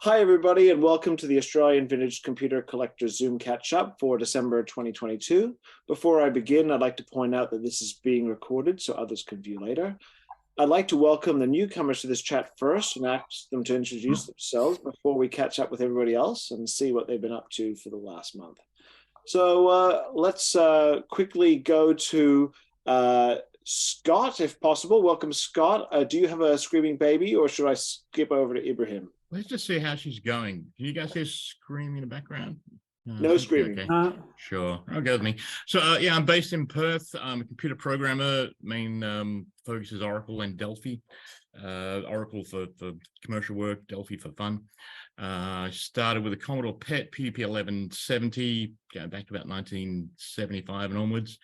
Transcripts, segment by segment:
Hi, everybody, and welcome to the Australian Vintage Computer Collector Zoom Catch-Up for December 2022. Before I begin, I'd like to point out that this is being recorded so others can view later. I'd like to welcome the newcomers to this chat first and ask them to introduce themselves before we catch up with everybody else and see what they've been up to for the last month. So let's quickly go to Scott, if possible. Welcome, Scott. Do you have a screaming baby, or should I skip over to Ibrahim? Let's just see how she's going. Can you guys hear screaming in the background? No screaming. Okay. Sure. I'll go with me. So, yeah, I'm based in Perth. I'm a computer programmer. Main focus is Oracle and Delphi. Oracle for commercial work, Delphi for fun. I started with a Commodore PET, PDP 1170, going back to about 1975 and onwards.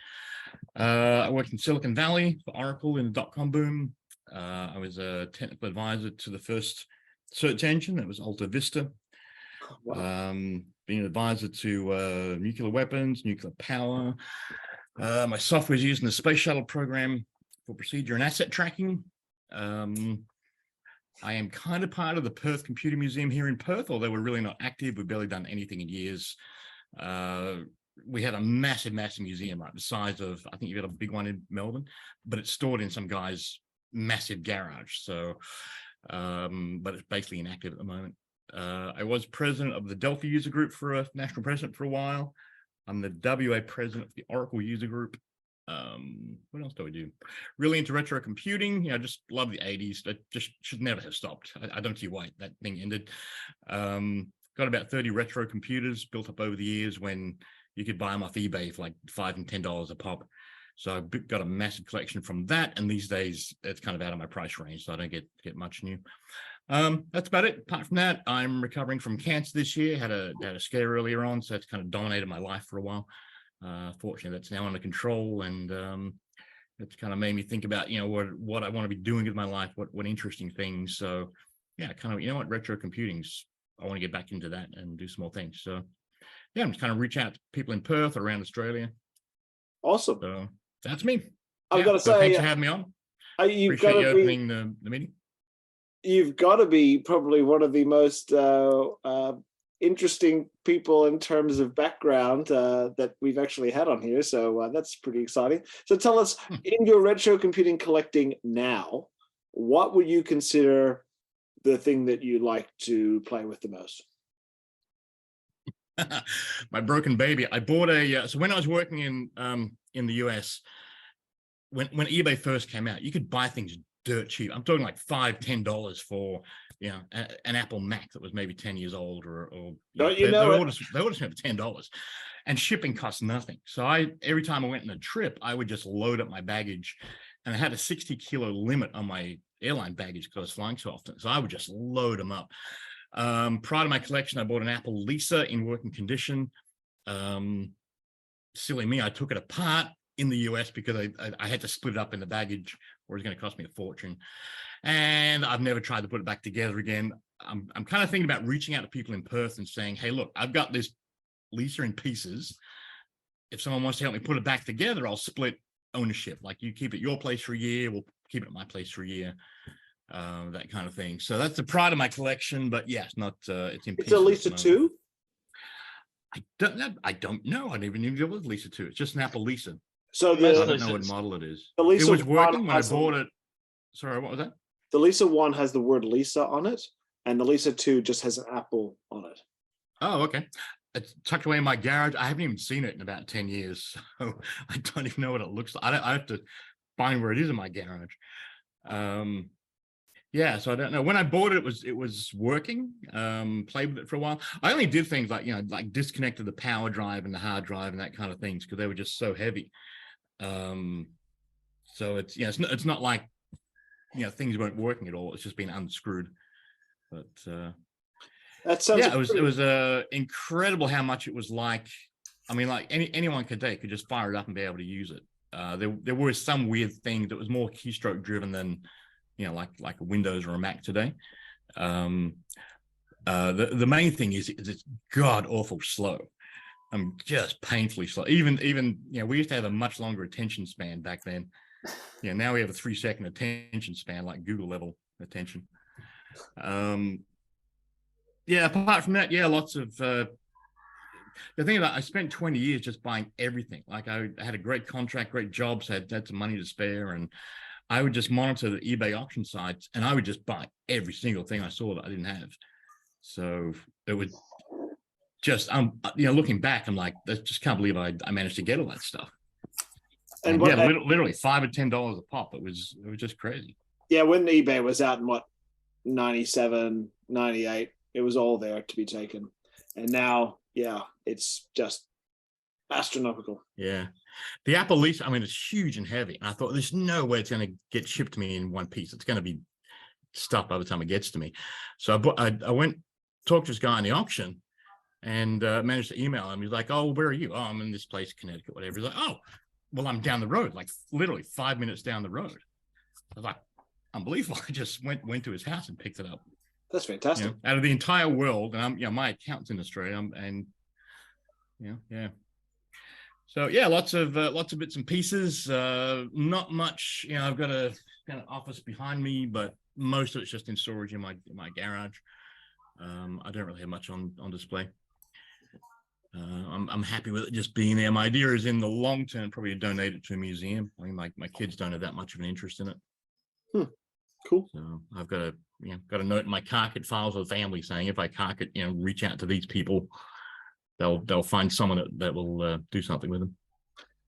I worked in Silicon Valley for Oracle in the dot-com boom. I was a technical advisor to the first search engine that was Alta Vista. Wow. Being an advisor to nuclear weapons, nuclear power. My software is used in the space shuttle program for procedure and asset tracking. I am kind of part of the Perth Computer Museum here in Perth, although we're really not active. We've barely done anything in years. We had a massive museum, right? The size of, I think you've got a big one in Melbourne, but it's stored in some guy's massive garage. So, but it's basically inactive at the moment. I was president of the Delphi user group for a national president for a while. I'm the WA president of the Oracle user group. What else do I do? Really into retro computing. I just love the 80s. That just should never have stopped. I don't see why that thing ended. Got about 30 retro computers built up over the years when you could buy them off eBay for like $5 and $10 a pop. So I've got a massive collection from that, and these days it's kind of out of my price range, so I don't get much new. That's about it. Apart from that, I'm recovering from cancer this year. Had a scare earlier on, so it's kind of dominated my life for a while. Fortunately, that's now under control, and it's kind of made me think about what I want to be doing with my life, what interesting things. So yeah, kind of retro computing's. I want to get back into that and do some more things. So yeah, I'm just kind of reach out to people in Perth, around Australia. Awesome. So that's me. I've got to say, thanks for having me on. Appreciate you opening the meeting. You've got to be probably one of the most interesting people in terms of background that we've actually had on here. So that's pretty exciting. So tell us, in your retro computing collecting now, what would you consider the thing that you like to play with the most? My broken baby. I bought so when I was working in the US, when eBay first came out, you could buy things dirt cheap. I'm talking like $5-10 for an Apple Mac that was maybe 10 years old, or they would have spent $10, and shipping cost nothing. So every time I went on a trip, I would just load up my baggage, and I had a 60-kilo limit on my airline baggage because I was flying so often. So I would just load them up. Prior to my collection, I bought an Apple Lisa in working condition. Silly me, I took it apart in the US because I had to split it up in the baggage, or it was going to cost me a fortune. And I've never tried to put it back together again. I'm kind of thinking about reaching out to people in Perth and saying, hey, look, I've got this Lisa in pieces. If someone wants to help me put it back together, I'll split ownership. Like, you keep it at your place for a year, we'll keep it at my place for a year. That kind of thing. So that's the pride of my collection, but yeah, it's not. It's in pieces. It's a Lisa 2. I don't know. I don't even know what Lisa 2. It's just an Apple Lisa. So I don't know what model it is. The Lisa it was working when I bought it. Sorry, what was that? The Lisa 1 has the word Lisa on it, and the Lisa 2 just has an apple on it. Oh, okay. It's tucked away in my garage. I haven't even seen it in about 10 years, so I don't even know what it looks like. I have to find where it is in my garage. Yeah, so I don't know. When I bought it, it was working. Played with it for a while. I only did things like disconnected the power drive and the hard drive and that kind of things because they were just so heavy. So it's not like things weren't working at all. It's just been unscrewed. But that sounds it was incredible how much it was like. I mean, like anyone today could just fire it up and be able to use it. There were some weird things that was more keystroke driven than like a Windows or a Mac today. The main thing is it's god awful slow. I'm just painfully slow. Even we used to have a much longer attention span back then. Now we have a 3-second attention span, like Google level attention. yeah, apart from that, yeah, lots of the thing about I spent 20 years just buying everything. Like I had a great contract, great jobs, had some money to spare, and I would just monitor the eBay auction sites, and I would just buy every single thing I saw that I didn't have. So it would just looking back, I'm like, I just can't believe I managed to get all that stuff. And And yeah, what? literally $5 or $10 a pop. It was just crazy. Yeah, when eBay was out in what 97, 98, it was all there to be taken, and now, yeah, it's just astronomical. Yeah. The Apple lease, I mean, it's huge and heavy. And I thought there's no way it's going to get shipped to me in one piece. It's going to be stuff by the time it gets to me. So I went talked to this guy in the auction and managed to email him. He's like, "Oh, where are you?" "Oh, I'm in this place, Connecticut, whatever." He's like, "Oh, well, I'm down the road, like literally 5 minutes down the road." I was like, unbelievable. I just went to his house and picked it up. That's fantastic. Out of the entire world, and my account's in Australia, and yeah. So yeah, lots of bits and pieces. Not much. I've got a kind of office behind me, but most of it's just in storage in my garage. I don't really have much on display. I'm happy with it just being there. My idea is in the long term probably to donate it to a museum. I mean, my kids don't have that much of an interest in it. Cool. So I've got a note in my Carcat files of the family saying if I Carcat, reach out to these people, they'll find someone that will do something with them.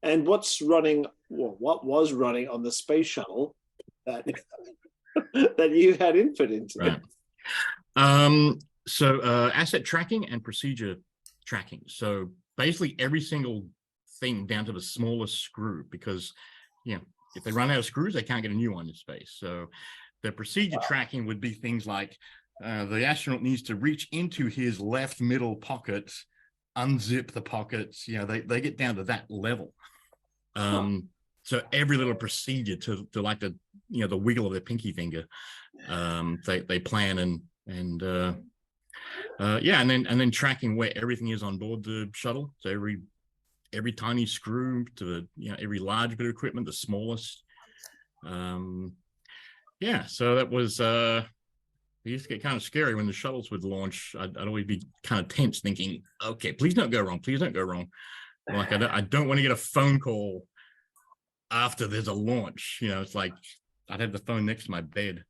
And what was running on the space shuttle that that you had input into? Right. So asset tracking and procedure tracking. So basically every single thing down to the smallest screw, because if they run out of screws, they can't get a new one in space. So the procedure tracking would be things like the astronaut needs to reach into his left middle pocket, unzip the pockets. They get down to that level. So every little procedure to like the wiggle of their pinky finger, they plan and then tracking where everything is on board the shuttle. So every tiny screw to the every large bit of equipment, the smallest. So that was it used to get kind of scary when the shuttles would launch. I'd always be kind of tense, thinking, okay, please don't go wrong. Please don't go wrong. Like I don't want to get a phone call after there's a launch. It's like I'd have the phone next to my bed.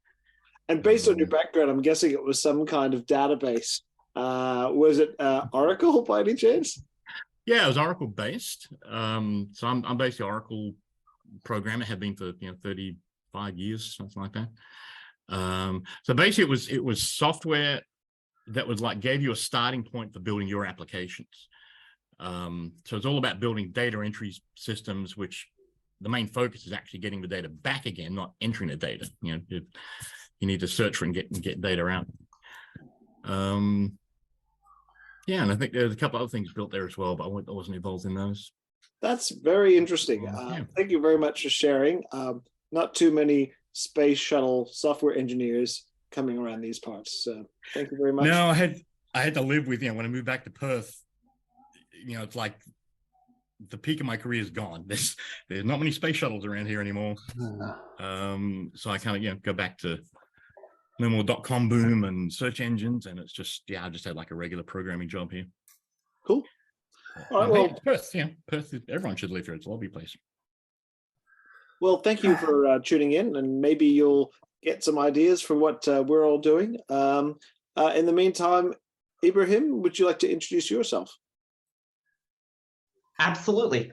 And based on your background, I'm guessing it was some kind of database. Was it Oracle by any chance? Yeah, it was Oracle based. So I'm basically Oracle programmer, have been for 35 years, something like that. So basically it was software that was like gave you a starting point for building your applications. So it's all about building data entry systems, which the main focus is actually getting the data back again, not entering the data. You need to search for and get data out. And I think there's a couple other things built there as well, but I wasn't involved in those. That's very interesting. Thank you very much for sharing. Not too many space shuttle software engineers coming around these parts. So thank you very much. No, I had to live with, when I moved back to Perth, it's like the peak of my career is gone. There's not many space shuttles around here anymore. So I kind of, go back to no more .com boom and search engines. And it's just, I just had like a regular programming job here. Cool. All right, well, Perth, Perth, everyone should live here. It's a lovely place. Well, thank you for tuning in, and maybe you'll get some ideas for what we're all doing. In the meantime, Ibrahim, would you like to introduce yourself? Absolutely.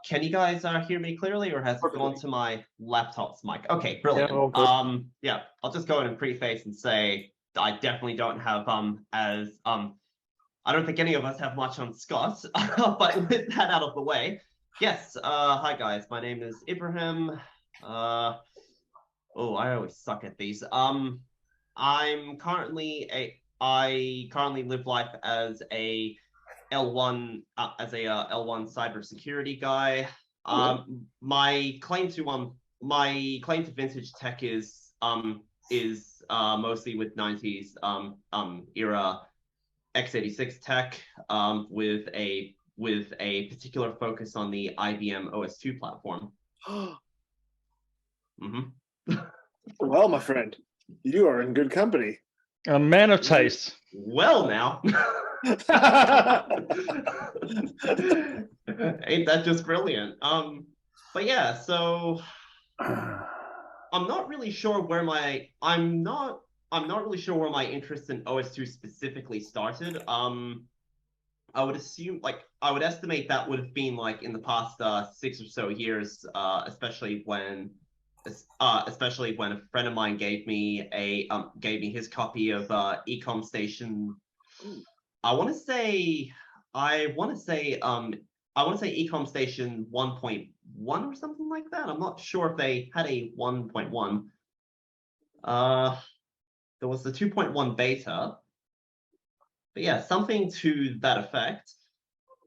Can you guys hear me clearly, or has it gone to my laptop's mic? Okay, brilliant. I'll just go in and preface and say I definitely don't have I don't think any of us have much on Scott, but with that out of the way, yes. Hi guys, my name is Ibrahim. I always suck at these. I currently live life as a L1 L1 cybersecurity guy. My claim to vintage tech is mostly with 90s era x86 tech, with a particular focus on the IBM OS2 platform. Well, my friend, you are in good company. A man of taste. Well, now. Ain't that just brilliant? But yeah, so I'm not really sure where I'm not really sure where my interest in OS2 specifically started. I would assume, like, I would estimate that would have been like in the past 6 or so years, especially when a friend of mine gave me his copy of Ecom Station. I want to say Ecom Station 1.1 or something like that. I'm not sure if they had a 1.1. There was the 2.1 beta. But yeah, something to that effect.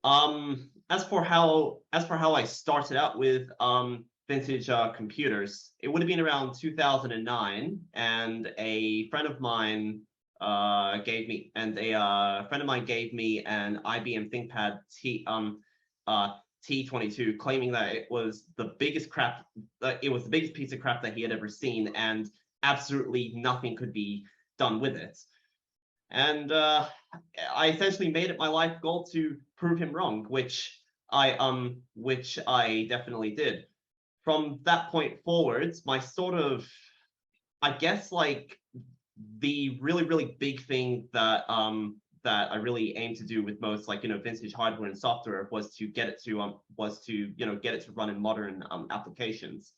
As for how I started out with vintage computers, it would have been around 2009, and a friend of mine gave me an IBM ThinkPad T22, claiming that it was the biggest piece of crap that he had ever seen, and absolutely nothing could be done with it. And I essentially made it my life goal to prove him wrong, which I definitely did. From that point forwards, my sort of, I guess, like, the really, really big thing that that I really aim to do with most, like, vintage hardware and software was to get it to run in modern applications.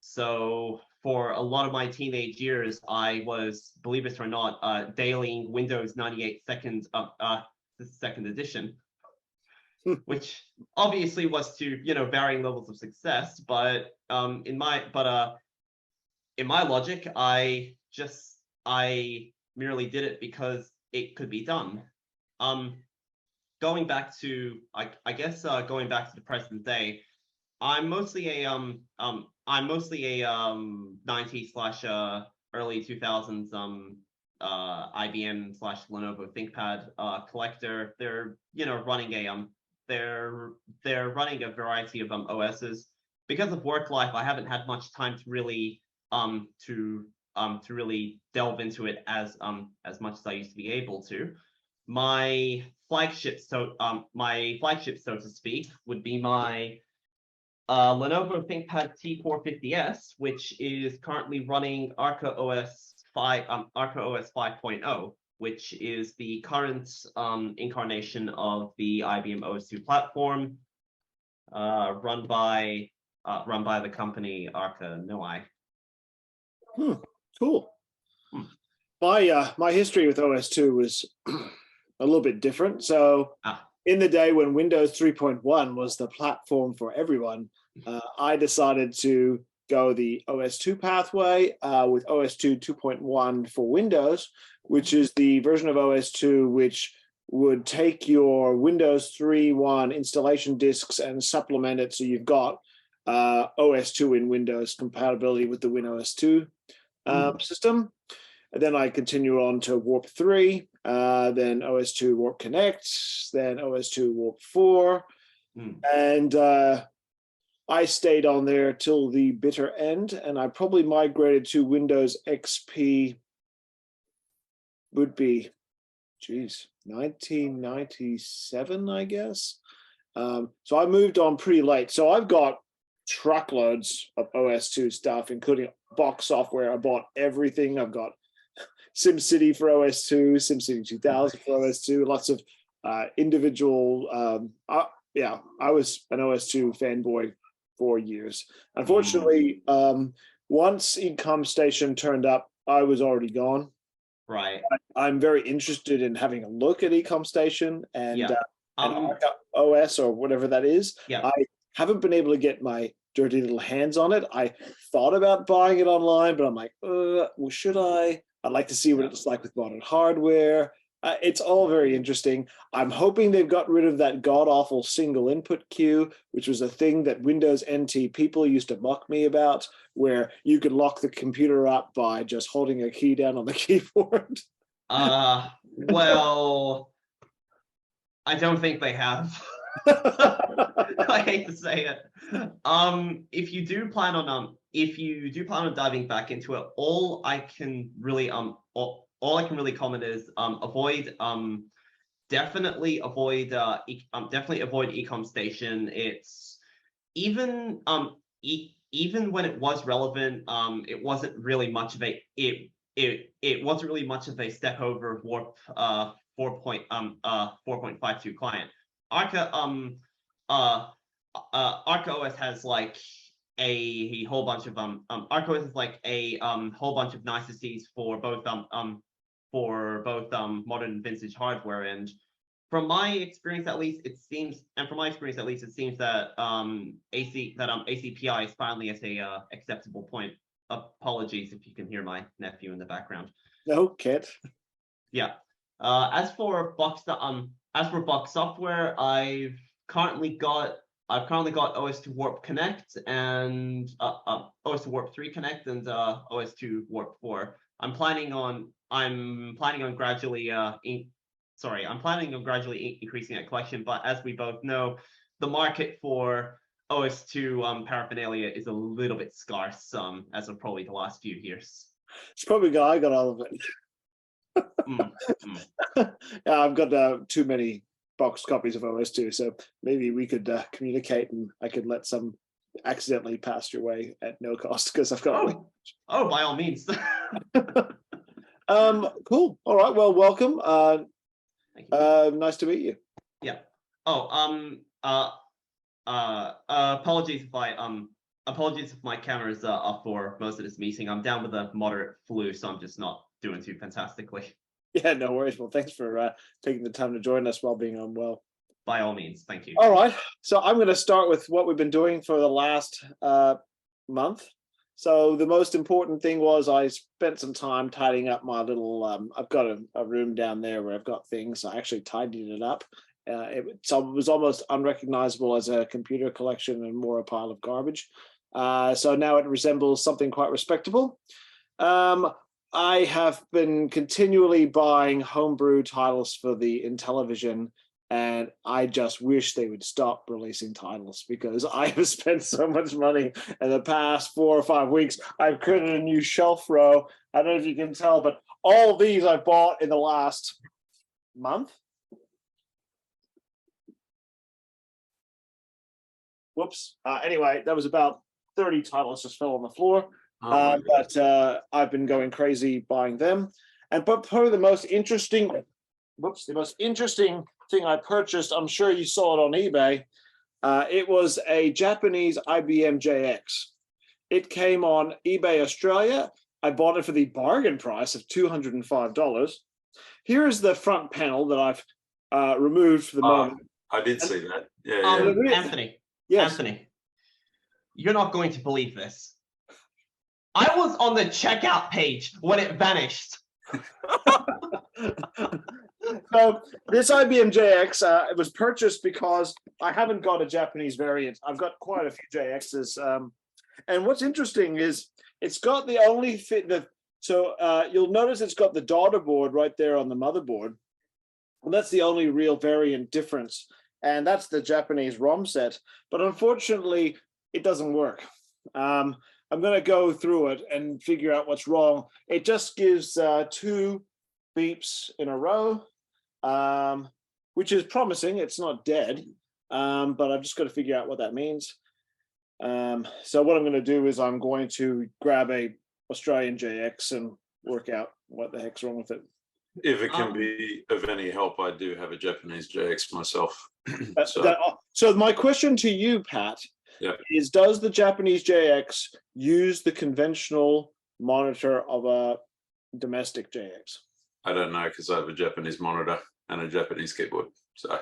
So for a lot of my teenage years, I was, believe it or not, dailying Windows 98 second edition, which obviously was to varying levels of success. But in my logic, I merely did it because it could be done. Going back to going back to the present day, I'm mostly a 90s / early 2000s IBM / Lenovo ThinkPad collector. They're running a variety of OSs. Because of work life, I haven't had much time to really delve into it as much as I used to be able to. My flagship, so to speak, would be my Lenovo ThinkPad T450S, which is currently running Arca OS 5.0, which is the current incarnation of the IBM OS2 platform, run by the company Arca Noai. Cool. My history with OS2 was a little bit different. So in the day when Windows 3.1 was the platform for everyone, I decided to go the OS2 pathway with OS2 2.1 for Windows, which is the version of OS2 which would take your Windows 3.1 installation disks and supplement it so you've got OS2 in Windows compatibility with the WinOS2 system. And then I continue on to Warp 3, then OS2 Warp Connect, then OS2 Warp 4. And I stayed on there till the bitter end, and I probably migrated to Windows XP, would be, 1997, I guess. So I moved on pretty late. So I've got truckloads of OS2 stuff, including box software. I bought everything. I've got SimCity for OS2, SimCity 2000 for OS2, lots of individual. I was an OS2 fanboy for years. Unfortunately, once Ecom Station turned up, I was already gone. Right. I'm very interested in having a look at Ecom Station and Arca OS or whatever that is. Yeah. I haven't been able to get my dirty little hands on it. I thought about buying it online, but I'm like, well, should I? I'd like to see what it's like with modern hardware. It's all very interesting. I'm hoping they've got rid of that god-awful single input queue, which was a thing that Windows NT people used to mock me about, where you could lock the computer up by just holding a key down on the keyboard. Well, I don't think they have. I hate to say it. If you do plan on diving back into it, all I can really all I can really comment is definitely avoid Ecom Station. It's even even when it was relevant, it wasn't really much of a it wasn't really much of a step over Warp 4.52 client. Arca OS has like a whole bunch of Arca OS is like a whole bunch of niceties for both modern and vintage hardware. And from my experience at least, it seems that ACPI is finally at a acceptable point. Apologies if you can hear my nephew in the background. No, kid. Yeah. As for box software, I've currently got OS2 Warp Connect and OS2 Warp 3 Connect and OS2 Warp 4. I'm planning on gradually increasing that collection, but as we both know, the market for OS2 paraphernalia is a little bit scarce as of probably the last few years. It's probably I got all of it. Yeah, I've got too many boxed copies of OS2, so maybe we could communicate and I could let some accidentally pass your way at no cost because I've got oh, by all means. Cool. All right, well, welcome. Nice to meet you. Yeah. Apologies if my camera's off for most of this meeting. I'm down with a moderate flu, so I'm just not doing too fantastically. Yeah, no worries. Well, thanks for taking the time to join us while being unwell. By all means, thank you. All right, so I'm going to start with what we've been doing for the last month. So the most important thing was I spent some time tidying up my little, I've got a room down there where I've got things. I actually tidied it up. It was almost unrecognizable as a computer collection and more a pile of garbage. So now it resembles something quite respectable. I have been continually buying homebrew titles for the Intellivision, and I just wish they would stop releasing titles because I have spent so much money in the past 4 or 5 weeks. I've created a new shelf row. I don't know if you can tell, but all these I bought in the last month. Whoops. Anyway, that was about 30 titles just fell on the floor. But I've been going crazy buying them. But probably the most interesting thing I purchased, I'm sure you saw it on eBay. It was a Japanese IBM JX. It came on eBay Australia. I bought it for the bargain price of $205. Here is the front panel that I've removed for the moment. I did see that. Yeah. Anthony. Yes. Anthony, you're not going to believe this. I was on the checkout page when it vanished. So this IBM JX, it was purchased because I haven't got a Japanese variant. I've got quite a few JXs. And what's interesting is it's got the only fit. You'll notice it's got the daughter board right there on the motherboard. And that's the only real variant difference. And that's the Japanese ROM set. But unfortunately, it doesn't work. I'm going to go through it and figure out what's wrong. It just gives 2 beeps in a row, which is promising. It's not dead, but I've just got to figure out what that means. So what I'm going to do is I'm going to grab a Australian JX and work out what the heck's wrong with it. If it can be of any help, I do have a Japanese JX myself. So my question to you, Pat, is does the Japanese JX use the conventional monitor of a domestic JX? I don't know because I have a Japanese monitor and a Japanese keyboard, so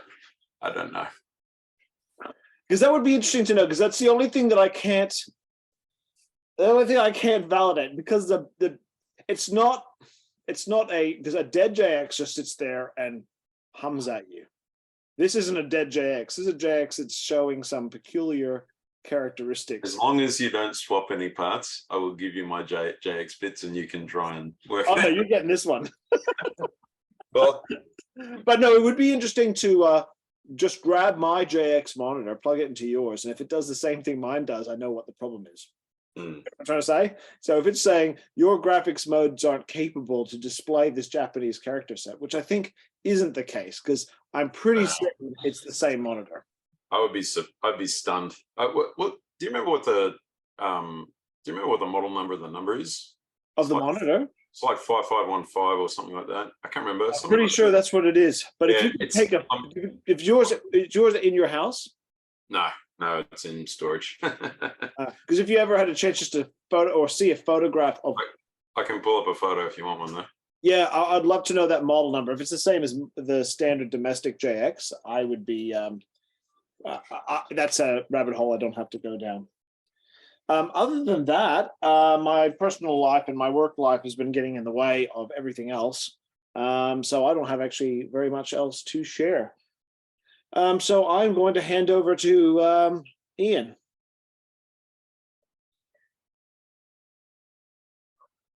I don't know. Because that would be interesting to know, because that's the only thing that I can't validate, because it's not there's a dead JX just sits there and hums at you. This isn't a dead JX. This is a JX that's showing some peculiar characteristics. As long as you don't swap any parts, I will give you my JX bits and you can try and work. Oh no, you're getting this one. Well, but no, it would be interesting to just grab my JX monitor, plug it into yours, and if it does the same thing mine does, I know what the problem is. I'm trying to say. So if it's saying your graphics modes aren't capable to display this Japanese character set, which I think isn't the case, because I'm pretty certain it's the same monitor. I'd be stunned. What do you remember what the model number of the number is? Of the monitor? It's like 5515 or something like that. I can't remember. I'm pretty sure that's what it is. But if you could take if yours in your house? No, it's in storage. Because if you ever had a chance just to photo or see a photograph of, I can pull up a photo if you want one though. Yeah, I'd love to know that model number. If it's the same as the standard domestic JX, I would be. That's a rabbit hole I don't have to go down. Other than that, my personal life and my work life has been getting in the way of everything else. So I don't have actually very much else to share. So I'm going to hand over to Ian.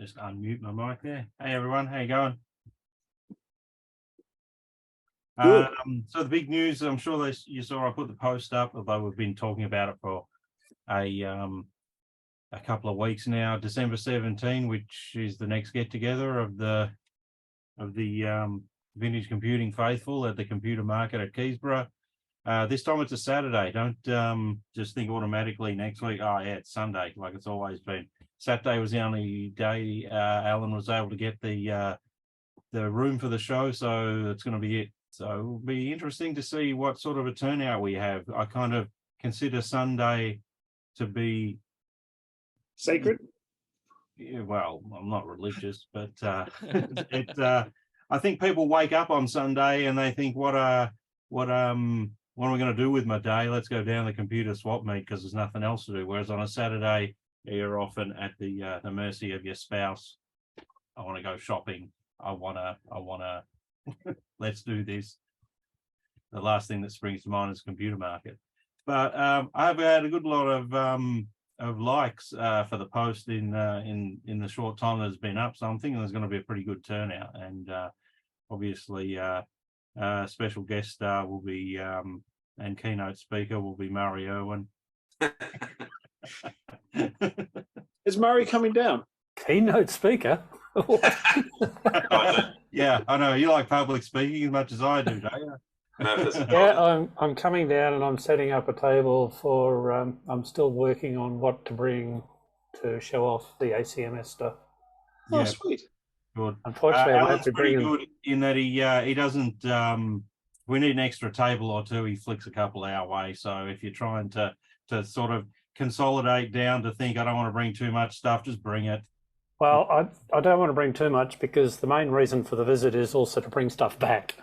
Just unmute my mic there. Hey everyone, how you going? Good. So the big news, I'm sure you saw I put the post up, although we've been talking about it for a couple of weeks now. December 17, which is the next get together of the vintage computing faithful at the computer market at Keysborough. This time it's a Saturday. Don't just think automatically next week, oh yeah, it's Sunday, like it's always been. Saturday was the only day Alan was able to get the room for the show, so it's going to be it. So it'll be interesting to see what sort of a turnout we have. I kind of consider Sunday to be Sacred? Yeah, well, I'm not religious, but I think people wake up on Sunday and they think, what am I going to do with my day? Let's go down the computer swap meet because there's nothing else to do. Whereas on a Saturday, you're often at the mercy of your spouse. I want to go shopping. I wanna let's do this. The last thing that springs to mind is computer market. But I've had a good lot of likes for the post in the short time that it's been up. So I'm thinking there's going to be a pretty good turnout. And obviously, special guest star will be and keynote speaker will be Murray Irwin. Is Murray coming down? Keynote speaker? Yeah, I know you like public speaking as much as I do, don't you? Yeah, I'm coming down and I'm setting up a table for. I'm still working on what to bring to show off the ACMS stuff. Oh, Yeah, sweet. good. Unfortunately, I won't Alan's be pretty bringing. good in that he doesn't. We need an extra table or two. He flicks a couple our way. So if you're trying to sort of consolidate down to think I don't want to bring too much stuff, just bring it. Well, I don't want to bring too much because the main reason for the visit is also to bring stuff back.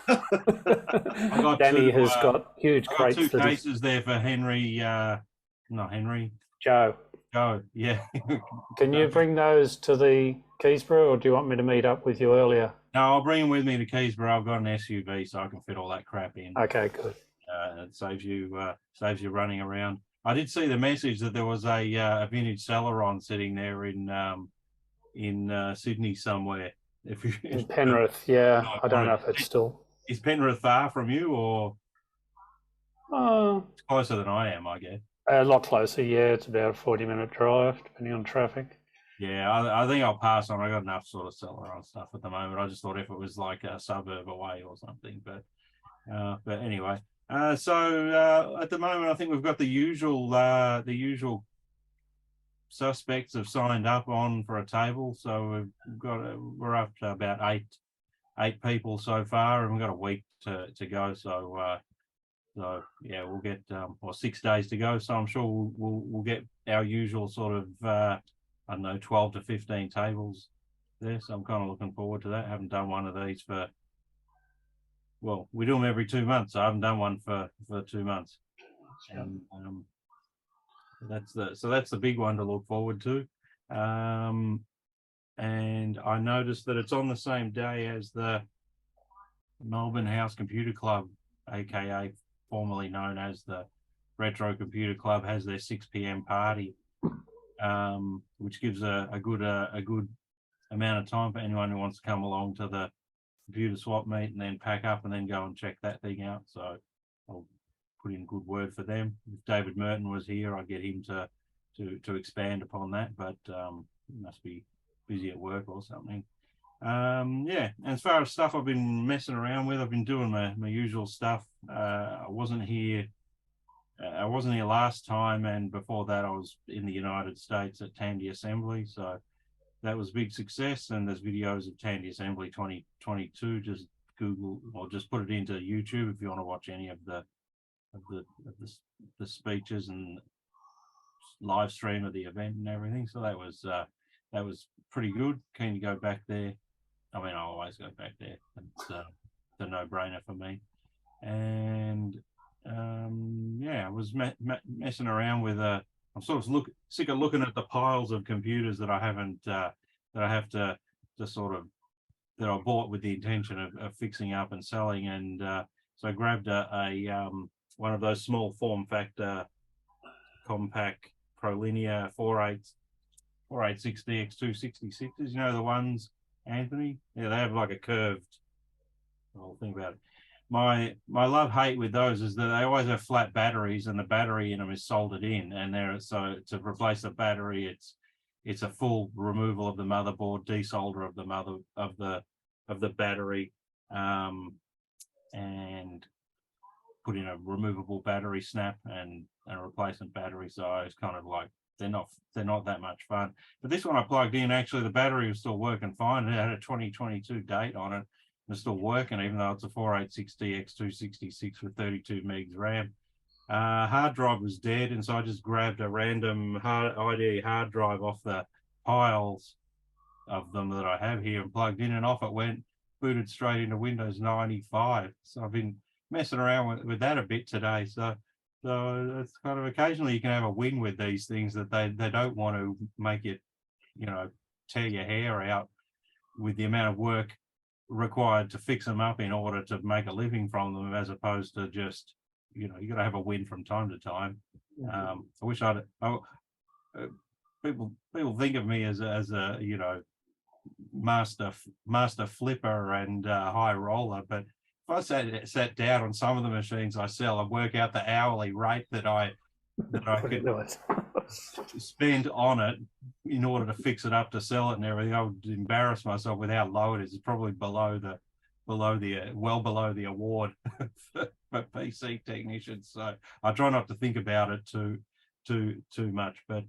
Danny has got huge crates. Two cases there for Henry. Not Henry. Joe. Joe. Yeah. Can you bring those to the Keysborough, or do you want me to meet up with you earlier? No, I'll bring them with me to Keysborough. I've got an SUV, so I can fit all that crap in. Okay, good. It saves you running around. I did see the message that there was a vintage Celeron sitting there in Sydney somewhere. In Penrith, yeah. I don't know if it's still. Is Penrith far from you, or it's closer than I am, I guess? A lot closer, yeah. It's about a 40-minute drive, depending on traffic. Yeah, I think I'll pass on. I got enough sort of Celeron stuff at the moment. I just thought if it was like a suburb away or something, but anyway. So at the moment, I think we've got the usual suspects have signed up on for a table. So we're up to about eight people so far, and we've got a week to go. So yeah, we'll get 6 days to go. So I'm sure we'll get our usual sort of I don't know 12 to 15 tables there. So I'm kind of looking forward to that. I haven't done one of these for. Well, we do them every 2 months. So I haven't done one for 2 months, and that's the big one to look forward to. And I noticed that it's on the same day as the Melbourne House Computer Club, aka formerly known as the Retro Computer Club, has their 6 p.m. party, which gives a good amount of time for anyone who wants to come along to the computer swap meet and then pack up and then go and check that thing out. So I'll put in a good word for them. If David Merton was here, I'd get him to to expand upon that, but must be busy at work or something. Yeah, and as far as stuff I've been messing around with, I've been doing my usual stuff. I wasn't here last time, and before that I was in the United States at Tandy Assembly, so that was a big success. And there's videos of Tandy Assembly 2022. Just Google or just put it into YouTube if you want to watch any of the speeches and live stream of the event and everything. So that was pretty good. Keen to go back there. I mean, I always go back there. It's a no-brainer for me. And yeah, I was messing around with I'm sort of sick of looking at the piles of computers that I haven't that I have to sort of that I bought with the intention of fixing up and selling. And so I grabbed a one of those small form factor compact ProLinear 4860X266s, you know, the ones, Anthony? Yeah, they have like a curved, I'll think about it. My love-hate with those is that they always have flat batteries, and the battery in them is soldered in, and so to replace the battery, it's a full removal of the motherboard, desolder of the battery, and put in a removable battery snap and a replacement battery. So it's kind of like they're not that much fun. But this one I plugged in, actually the battery was still working fine. It had a 2022 date on it. It's still working, even though it's a 4860X266 with 32 megs RAM. Hard drive was dead, and so I just grabbed a random IDE hard drive off the piles of them that I have here and plugged in, and off it went, booted straight into Windows 95. So I've been messing around with that a bit today. So it's kind of occasionally you can have a win with these things, that they don't want to make it, you know, tear your hair out with the amount of work required to fix them up in order to make a living from them, as opposed to just, you know, you got to have a win from time to time. I wish people think of me as a you know, master flipper and high roller, but if I sat down on some of the machines I sell and work out the hourly rate that I could spend on it in order to fix it up to sell it and everything, I would embarrass myself with how low it is. It's probably well below the award for PC technicians. So I try not to think about it too much. But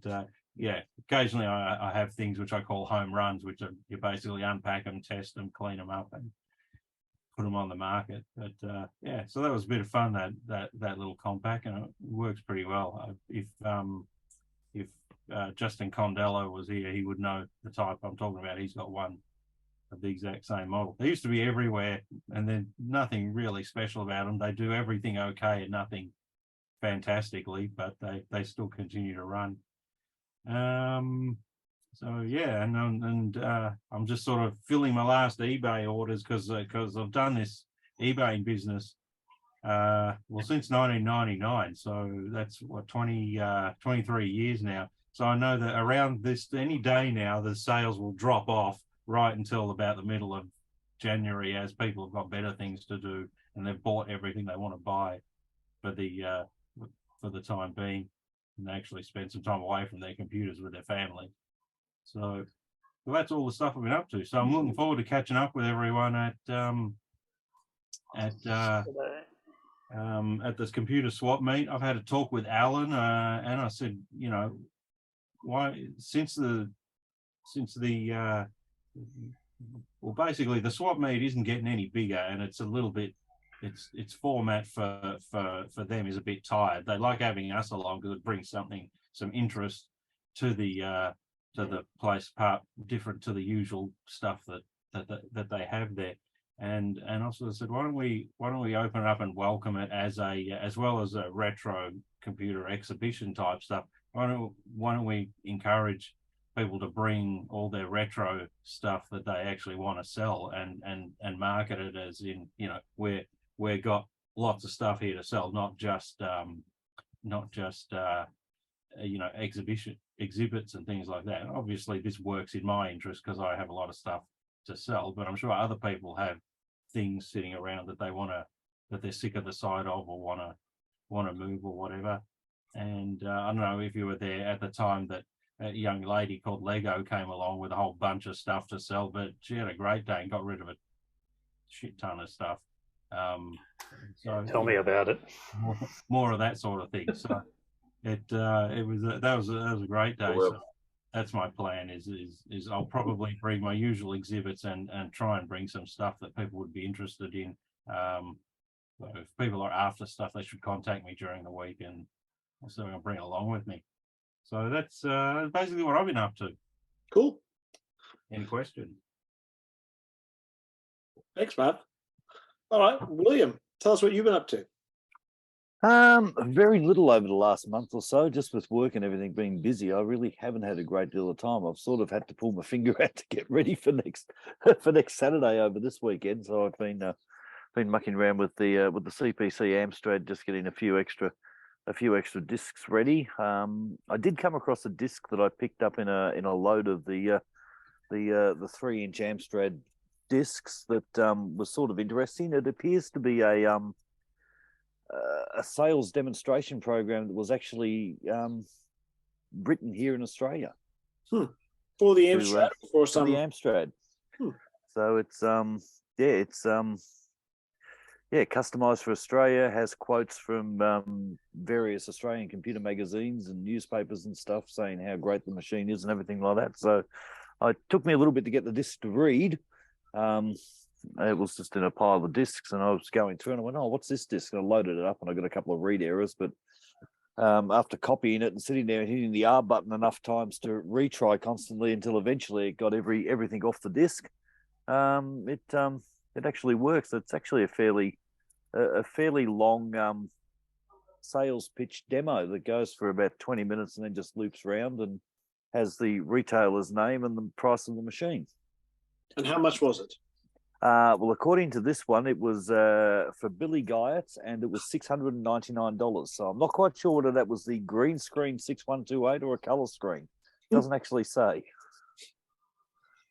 yeah, occasionally I have things which I call home runs, which are, you basically unpack them, test them, clean them up, and put them on the market. But yeah, so that was a bit of fun, that little compact, and it works pretty well. If Justin Condello was here, he would know the type I'm talking about. He's got one of the exact same model. They used to be everywhere, and then nothing really special about them. They do everything okay and nothing fantastically, but they still continue to run. So yeah, and I'm just sort of filling my last eBay orders because I've done this eBay business well since 1999. So that's what 23 years now. So I know that around this any day now, the sales will drop off right until about the middle of January, as people have got better things to do and they've bought everything they want to buy for the time being, and they actually spend some time away from their computers with their family. So that's all the stuff I've been up to. So I'm looking forward to catching up with everyone at this computer swap meet. I've had a talk with Alan, and I said, you know, why well, basically the swap meet isn't getting any bigger, and it's a little bit, its format for them is a bit tired. They like having us along because it brings some interest to the place, part different to the usual stuff that they have there. And also I said, why don't we open it up and welcome it as well as a retro computer exhibition type stuff. Why don't we encourage people to bring all their retro stuff that they actually want to sell and market it as, in, you know, we've got lots of stuff here to sell, not just you know, exhibits and things like that. And obviously this works in my interest because I have a lot of stuff to sell, but I'm sure other people have things sitting around that they're sick of the sight of, or want to move or whatever. And I don't know if you were there at the time that a young lady called Lego came along with a whole bunch of stuff to sell, but she had a great day and got rid of a shit ton of stuff. So Tell me about it. more of that sort of thing. So it was that was a great day. Well, So that's my plan. Is I'll probably bring my usual exhibits and try and bring some stuff that people would be interested in. If people are after stuff, they should contact me during the week, and so I'll bring it along with me. So that's basically what I've been up to. Cool. Any question? Thanks, Matt. All right, William, tell us what you've been up to. Very little over the last month or so, just with work and everything being busy. I really haven't had a great deal of time. I've sort of had to pull my finger out to get ready for next Saturday over this weekend. So I've been mucking around with the CPC Amstrad, just getting a few extra discs ready. I did come across a disc that I picked up in a load of the 3-inch Amstrad discs that was sort of interesting. It appears to be a sales demonstration program that was actually written here in Australia. For the Amstrad, for some the Amstrad. So it's customized for Australia, has quotes from various Australian computer magazines and newspapers and stuff saying how great the machine is and everything like that. So it took me a little bit to get the disc to read. It was just in a pile of discs, and I was going through and I went, oh, what's this disc? And I loaded it up and I got a couple of read errors, but after copying it and sitting there and hitting the R button enough times to retry constantly until eventually it got everything off the disc, it actually works. It's actually a fairly long sales pitch demo that goes for about 20 minutes and then just loops around and has the retailer's name and the price of the machine. And how much was it? Well, according to this one, it was for Billy Guyotts, and it was $699. So I'm not quite sure whether that was the green screen 6128 or a color screen. Doesn't actually say.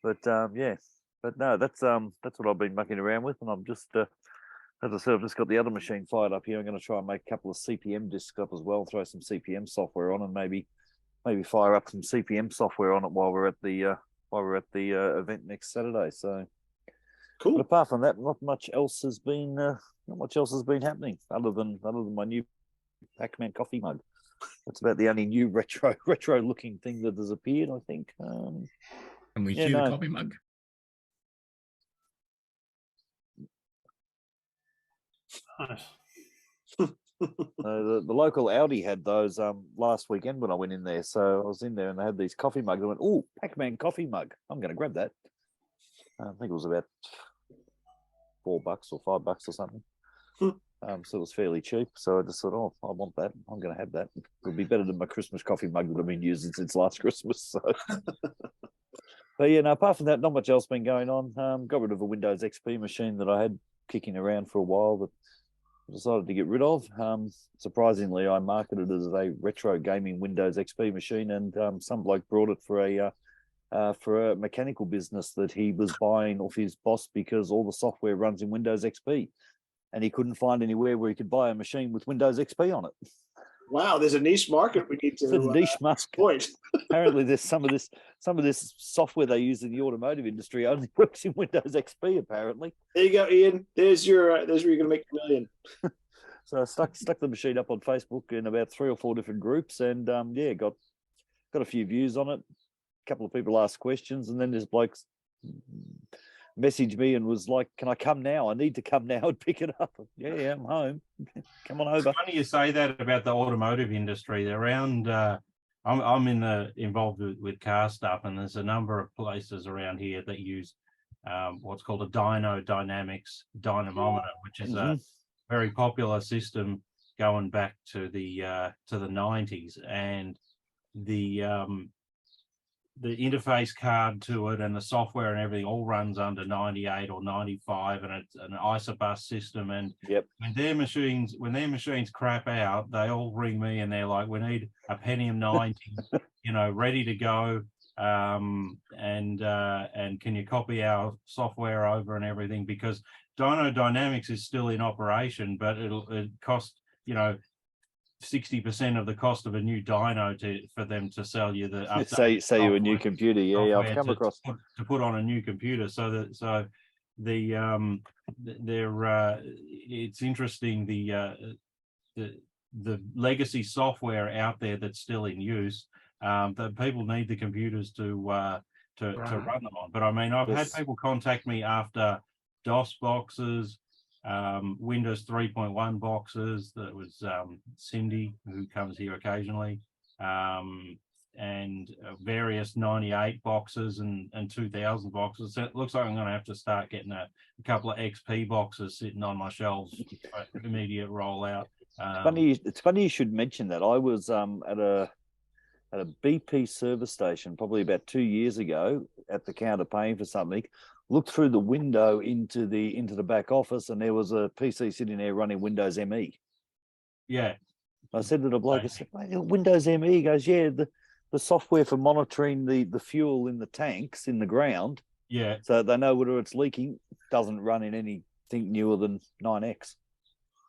But yeah, but no, that's what I've been mucking around with, and I'm just as I said, I've just got the other machine fired up here. I'm going to try and make a couple of CPM discs up as well, throw some CPM software on, and maybe fire up some CPM software on it while we're at the event next Saturday. So. Cool. But apart from that, not much else has been happening other than my new Pac-Man coffee mug. That's about the only new retro looking thing that has appeared, I think. Can we see the coffee mug? Nice. The local Audi had those last weekend when I went in there. So I was in there and they had these coffee mugs. I went, oh, Pac-Man coffee mug. I'm going to grab that. I think it was about $4 or $5 or something. So it was fairly cheap. So I just thought, oh, I want that. I'm going to have that. It'll be better than my Christmas coffee mug that I've been using since last Christmas. So, but yeah, no. Apart from that, not much else been going on. Got rid of a Windows XP machine that I had kicking around for a while, but decided to get rid of. Surprisingly, I marketed it as a retro gaming Windows XP machine, and some bloke brought it for a mechanical business that he was buying off his boss because all the software runs in Windows XP, and he couldn't find anywhere where he could buy a machine with Windows XP on it. Wow, there's a niche market we need to It's a niche market. Point. Apparently, there's some of this software they use in the automotive industry only works in Windows XP. Apparently, there you go, Ian. There's where you're going to make $1 million. So I stuck the machine up on Facebook in about 3 or 4 different groups, and got a few views on it. A couple of people asked questions, and then this bloke messaged me and was like, "Can I come now? I need to come now and pick it up." Yeah, I'm home. Come on over. It's funny you say that about the automotive industry. Around, I'm involved with car stuff, and there's a number of places around here that use what's called a dyno dynamics dynamometer, which is a very popular system going back to the 90s, and the interface card to it and the software and everything all runs under 98 or 95, and it's an isobus system. And when their machines crap out, they all ring me and they're like, "We need a Pentium 90, ready to go. And can you copy our software over and everything?" Because Dyno Dynamics is still in operation, but it costs 60% of the cost of a new dyno for them to sell you the say you a new computer. Yeah, I've come across to put on a new computer. So the it's interesting the legacy software out there that's still in use. That people need the computers to run them on. But I mean, I've had people contact me after DOS boxes, Windows 3.1 boxes. That was Cindy, who comes here occasionally, and various 98 boxes and 2000 boxes. So it looks like I'm going to have to start getting a couple of XP boxes sitting on my shelves for immediate rollout. It's funny you should mention that. I was at a BP service station probably about 2 years ago at the counter paying for something. Looked through the window into the back office, and there was a PC sitting there running Windows ME. Yeah. I said to the bloke, I said, Windows ME. He goes, yeah, the software for monitoring the fuel in the tanks in the ground. Yeah. So they know whether it's leaking. Doesn't run in anything newer than 9X.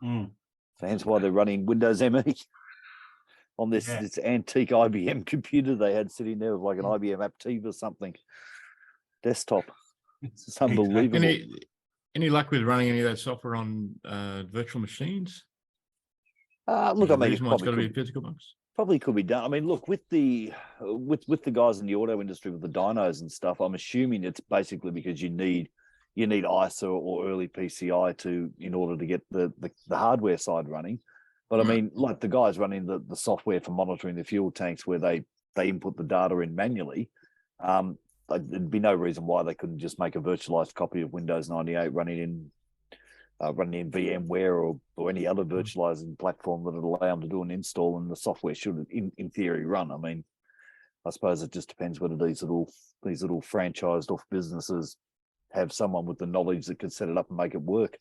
Mm. So hence why they're running Windows ME on this antique IBM computer they had sitting there with like an IBM Aptiv or something. Desktop. It's unbelievable. Any luck with running any of that software on virtual machines? Look, I mean, it's got to be a physical box. Probably could be done. I mean, look, with the guys in the auto industry with the dynos and stuff, I'm assuming it's basically because you need ISA or early PCI in order to get the hardware side running. But I mean, like the guys running the software for monitoring the fuel tanks where they input the data in manually, there'd be no reason why they couldn't just make a virtualized copy of Windows 98 running in VMware or any other virtualizing platform that would allow them to do an install, and the software should, in theory, run. I mean, I suppose it just depends whether these little franchised off businesses have someone with the knowledge that could set it up and make it work.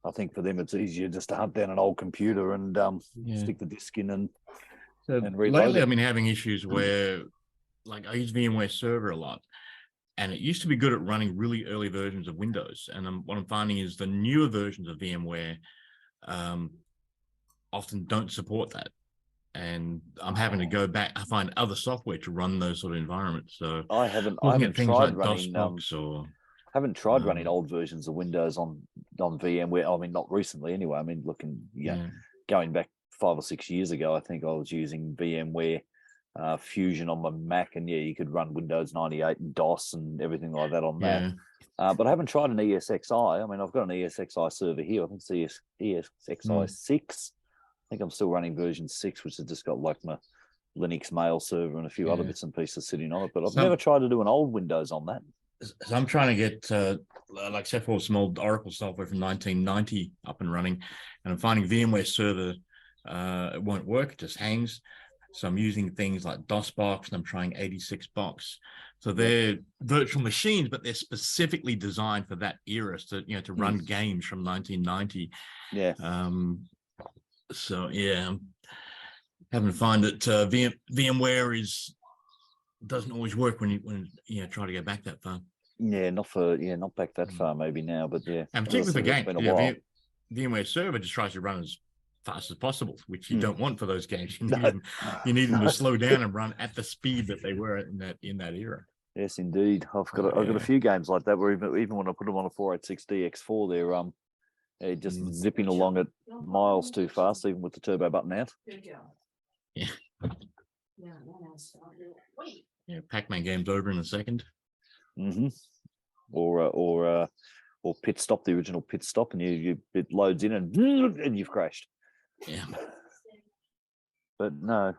I think for them it's easier just to hunt down an old computer and stick the disk in and reload lately it. I've been having issues where, like, I use VMware Server a lot, and it used to be good at running really early versions of Windows. And what I'm finding is the newer versions of VMware often don't support that. And I'm having to go back. I find other software to run those sort of environments. So I haven't things tried like running haven't tried running old versions of Windows on VMware. I mean, not recently anyway. I mean, going back 5 or 6 years ago, I think I was using VMware Fusion on my Mac, and you could run Windows 98 and DOS and everything like that on that. But I haven't tried an ESXi. I mean, I've got an ESXi server here. I think it's ESXi 6. I think I'm still running version 6, which has just got like my Linux mail server and a few other bits and pieces sitting on it. But I've never tried to do an old Windows on that. So I'm trying to get like Cephal's some old Oracle software from 1990 up and running, and I'm finding VMware Server it won't work, it just hangs. So I'm using things like DOSBox, and I'm trying 86box. So they're virtual machines, but they're specifically designed for that era, to run games from 1990. Yeah. So I'm having to find that VMware doesn't always work when you try to go back that far. Yeah, not back that far maybe now, but yeah. And particularly for games, VMware Server just tries to run as fast as possible, which you don't want for those games. You need them to slow down and run at the speed that they were in that era. Yes, indeed. I've got a few games like that where even when I put them on a 486 DX4, they're just zipping along at miles too fast, even with the turbo button out. Yeah. Pac-Man game's over in a second. Or Pit Stop, the original Pit Stop, and it loads in and you've crashed. Yeah. But no,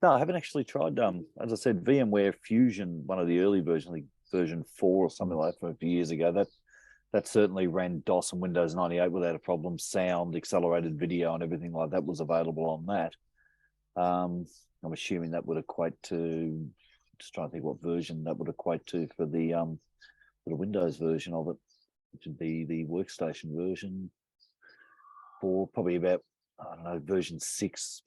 I haven't actually tried. As I said, VMware Fusion, one of the early versions, like version 4 or something like that, from a few years ago. That certainly ran DOS and Windows 98 without a problem. Sound, accelerated video, and everything like that was available on that. I'm assuming that would equate to. Just trying to think what version that would equate to for the Windows version of it, which would be the workstation version for probably about, I don't know, version 6,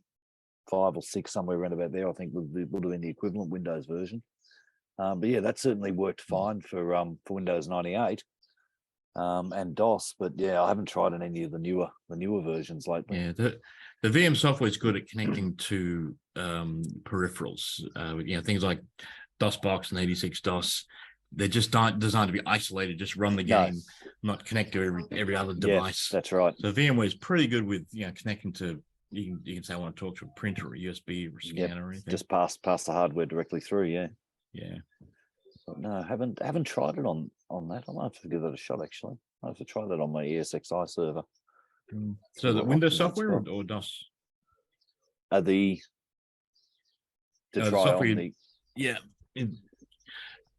5 or 6, somewhere around about there. I think would have been the equivalent Windows version. But yeah, that certainly worked fine for Windows 98. and DOS. But yeah, I haven't tried any of the newer versions lately. Yeah, the VM software is good at connecting to peripherals. Things like DOSBox and 86DOS. They're just not designed to be isolated. Just run the game, not connect to every other device. Yeah, that's right. So VMware is pretty good with connecting to. You can say I want to talk to a printer or a USB or a scanner or anything. Just pass the hardware directly through. Yeah. Yeah. But no, haven't tried it on that. I might have to give that a shot. Actually, I have to try that on my ESXi server. So the what Windows options it's software got. or DOS? The try software on the yeah.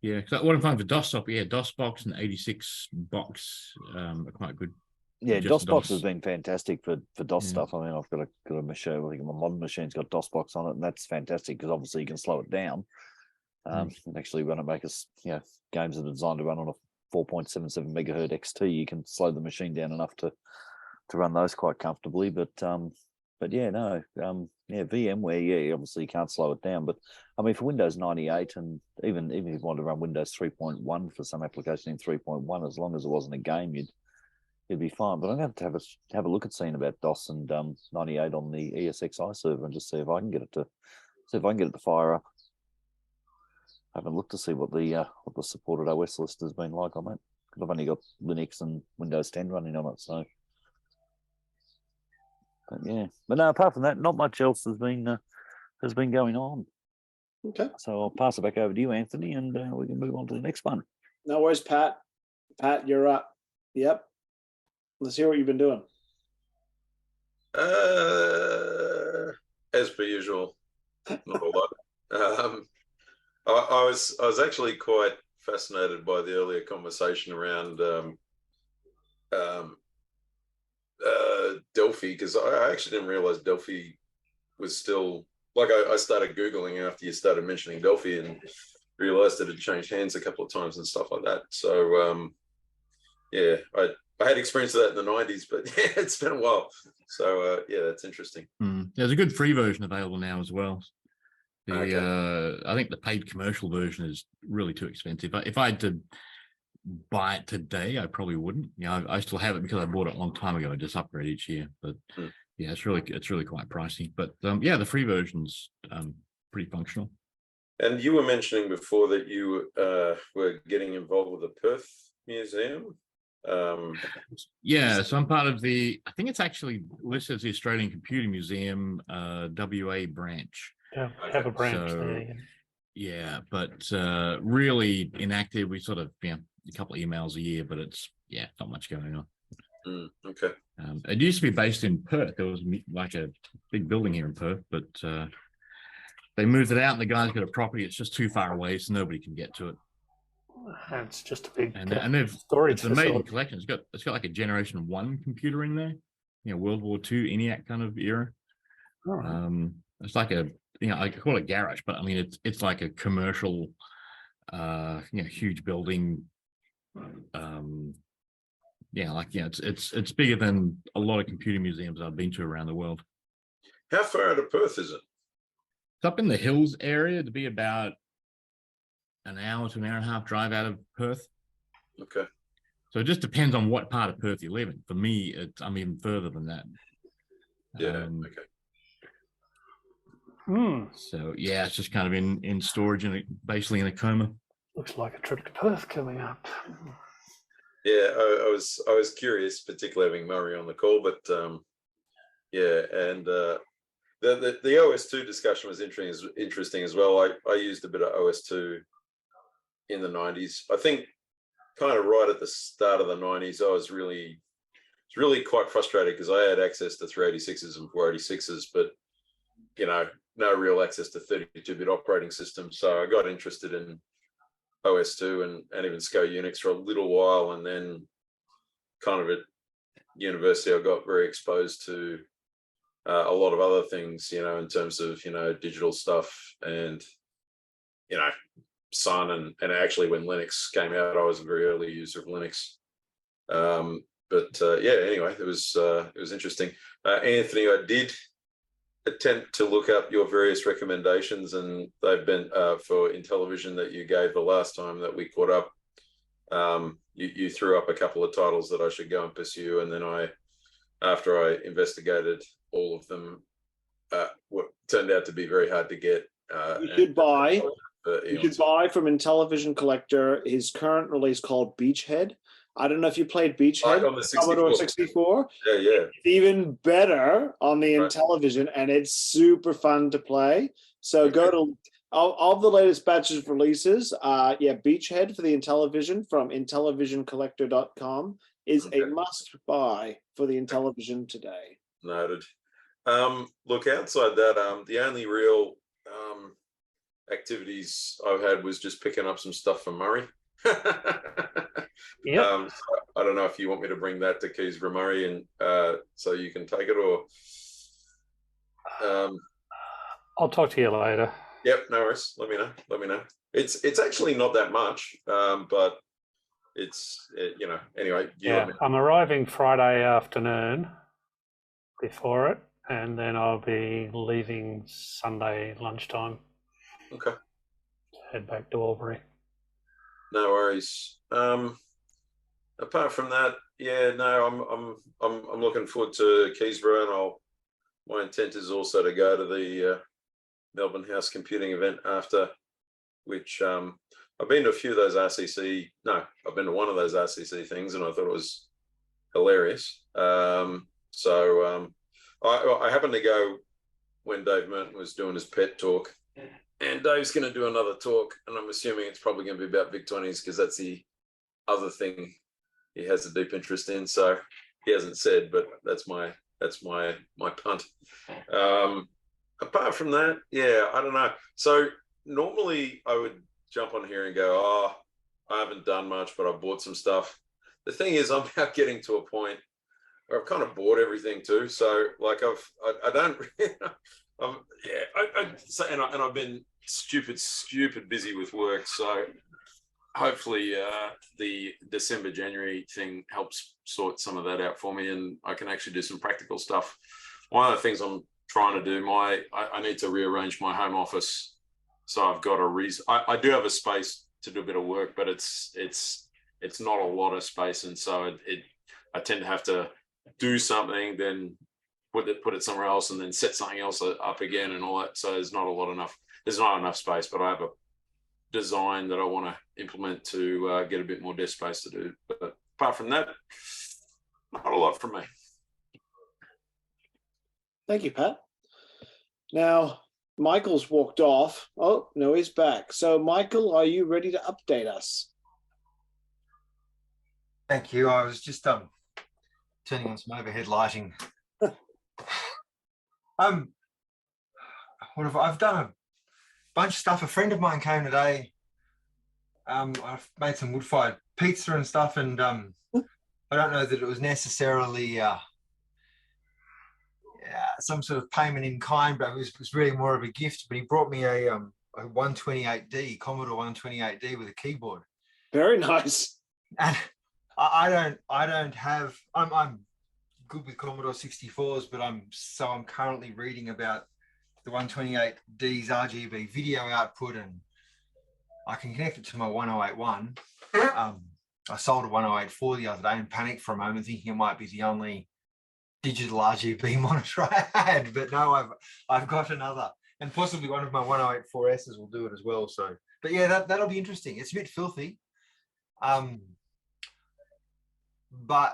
Because what I'm finding for DOS software, DOSBox and 86box are quite good. Yeah, Just DOSBox DOS. has been fantastic for DOS Yeah. stuff. I mean, I've got a machine. I think my modern machine's got DOSBox on it, and that's fantastic because obviously you can slow it down. And actually, when it makes games that are designed to run on a 4.77 megahertz XT, you can slow the machine down enough to run those quite comfortably. But yeah, no, VMware, yeah, obviously you can't slow it down. But I mean, for Windows 98, and even if you want to run Windows 3.1 for some application in 3.1, as long as it wasn't a game, you'd be fine. But I'm going to have a look at seeing about DOS and 98 on the ESXi server and just see if I can get it to fire up. I haven't looked to see what the supported OS list has been like on that, because I've only got Linux and Windows 10 running on it. So, but no, apart from that, not much else has been going on. Okay. So I'll pass it back over to you, Anthony, and we can move on to the next one. No worries, Pat. Pat, you're up. Yep. Let's hear what you've been doing. As per usual, not a lot. I was actually quite fascinated by the earlier conversation around Delphi, because I actually didn't realize Delphi was still, like, I started Googling after you started mentioning Delphi and realized that it had changed hands a couple of times and stuff like that. So yeah, I had experience of that in the 90s, but yeah, it's been a while. So yeah, that's interesting. There's a good free version available now as well. Okay. I think the paid commercial version is really too expensive. If I had to buy it today, I probably wouldn't. I still have it because I bought it a long time ago. I just upgrade each year, but yeah, it's really quite pricey. But yeah, the free version's pretty functional. And you were mentioning before that you were getting involved with the Perth Museum. Yeah, so I'm part of the, I think it's actually listed as the Australian Computer Museum WA branch. Yeah, have a branch there. Yeah, but really inactive. We sort of a couple of emails a year, but it's not much going on. Okay. It used to be based in Perth. There was like a big building here in Perth, but they moved it out, and the guy's got a property. It's just too far away, so nobody can get to it. It's just a big and they've storage. It's an amazing collection. It's got like a Generation 1 computer in there. World War II ENIAC kind of era. Oh. It's like a I call it garage, but I mean it's like a commercial, huge building. It's bigger than a lot of computer museums I've been to around the world. How far out of Perth is it? It's up in the hills area. To be about an hour to an hour and a half drive out of Perth. Okay. So it just depends on what part of Perth you live in. For me, I'm even further than that. Yeah. Okay. So yeah, it's just kind of in storage and basically in a coma. Looks like a trip to Perth coming up. Yeah, I was curious, particularly having Murray on the call, but yeah, and the OS2 discussion was interesting as well. I used a bit of OS2 in the 90s. I think kind of right at the start of the 90s, I was really quite frustrated because I had access to 386s and 486s, but no real access to 32-bit operating systems. So I got interested in OS2 and even SCO Unix for a little while, and then kind of at university I got very exposed to a lot of other things, in terms of digital stuff and Sun and actually when Linux came out, I was a very early user of Linux. But yeah, anyway, it was interesting. Anthony, I did attempt to look up your various recommendations, and they've been for Intellivision that you gave the last time that we caught up. you threw up a couple of titles that I should go and pursue, and then after I investigated all of them, what turned out to be very hard to get. You should buy from Intellivision Collector his current release called Beachhead. I don't know if you played Beachhead on the 64. Commodore 64. Yeah. It's even better on the Right. Intellivision, and it's super fun to play. So go to of the latest batches of releases. Beachhead for the Intellivision from intellivisioncollector.com is a must buy for the Intellivision today. Noted. Look, outside that, the only real activities I've had was just picking up some stuff from Murray. Yep. So I don't know if you want me to bring that to Keysborough Murray, and so you can take it, or I'll talk to you later. Yep, no worries. Let me know. It's actually not that much, but it's anyway. Yeah, I'm arriving Friday afternoon before it, and then I'll be leaving Sunday lunchtime. Okay. Head back to Albury. No worries. Apart from that, I'm looking forward to Keysborough, and my intent is also to go to the Melbourne House Computing event after, which I've been to a few of those RCC. No, I've been to one of those RCC things, and I thought it was hilarious. I happened to go when Dave Merton was doing his pet talk, and Dave's going to do another talk, and I'm assuming it's probably going to be about VIC-20s because that's the other thing he has a deep interest in. So he hasn't said, but that's my punt. Apart from that, I don't know. So normally I would jump on here and go, oh, I haven't done much, but I bought some stuff. The thing is, I'm now getting to a point where I've kind of bought everything too. So like I don't, I've been stupid busy with work. So hopefully the December, January thing helps sort some of that out for me, and I can actually do some practical stuff. One of the things I'm trying to do, I need to rearrange my home office. So I've got a reason. I do have a space to do a bit of work, but it's not a lot of space. And so I tend to have to do something, then put it somewhere else, and then set something else up again and all that. So there's not enough space, but I have a design that I want to implement to get a bit more desk space to do. But apart from that, not a lot from me. Thank you, Pat. Now, Michael's walked off. Oh, no, he's back. So, Michael, are you ready to update us? Thank you. I was just turning on some overhead lighting. I've done a bunch of stuff. A friend of mine came today. I've made some wood-fired pizza and stuff, and I don't know that it was necessarily some sort of payment in kind, but it was really more of a gift. But he brought me a 128D, Commodore 128D with a keyboard. Very nice. And I don't have. I'm good with Commodore 64s, but I'm currently reading about the 128D's RGB video output, and I can connect it to my 1081. I sold a 1084 the other day and panicked for a moment, thinking it might be the only digital RGB monitor I had, but no, I've got another, and possibly one of my 1084S's will do it as well. So, but yeah, that'll be interesting. It's a bit filthy, but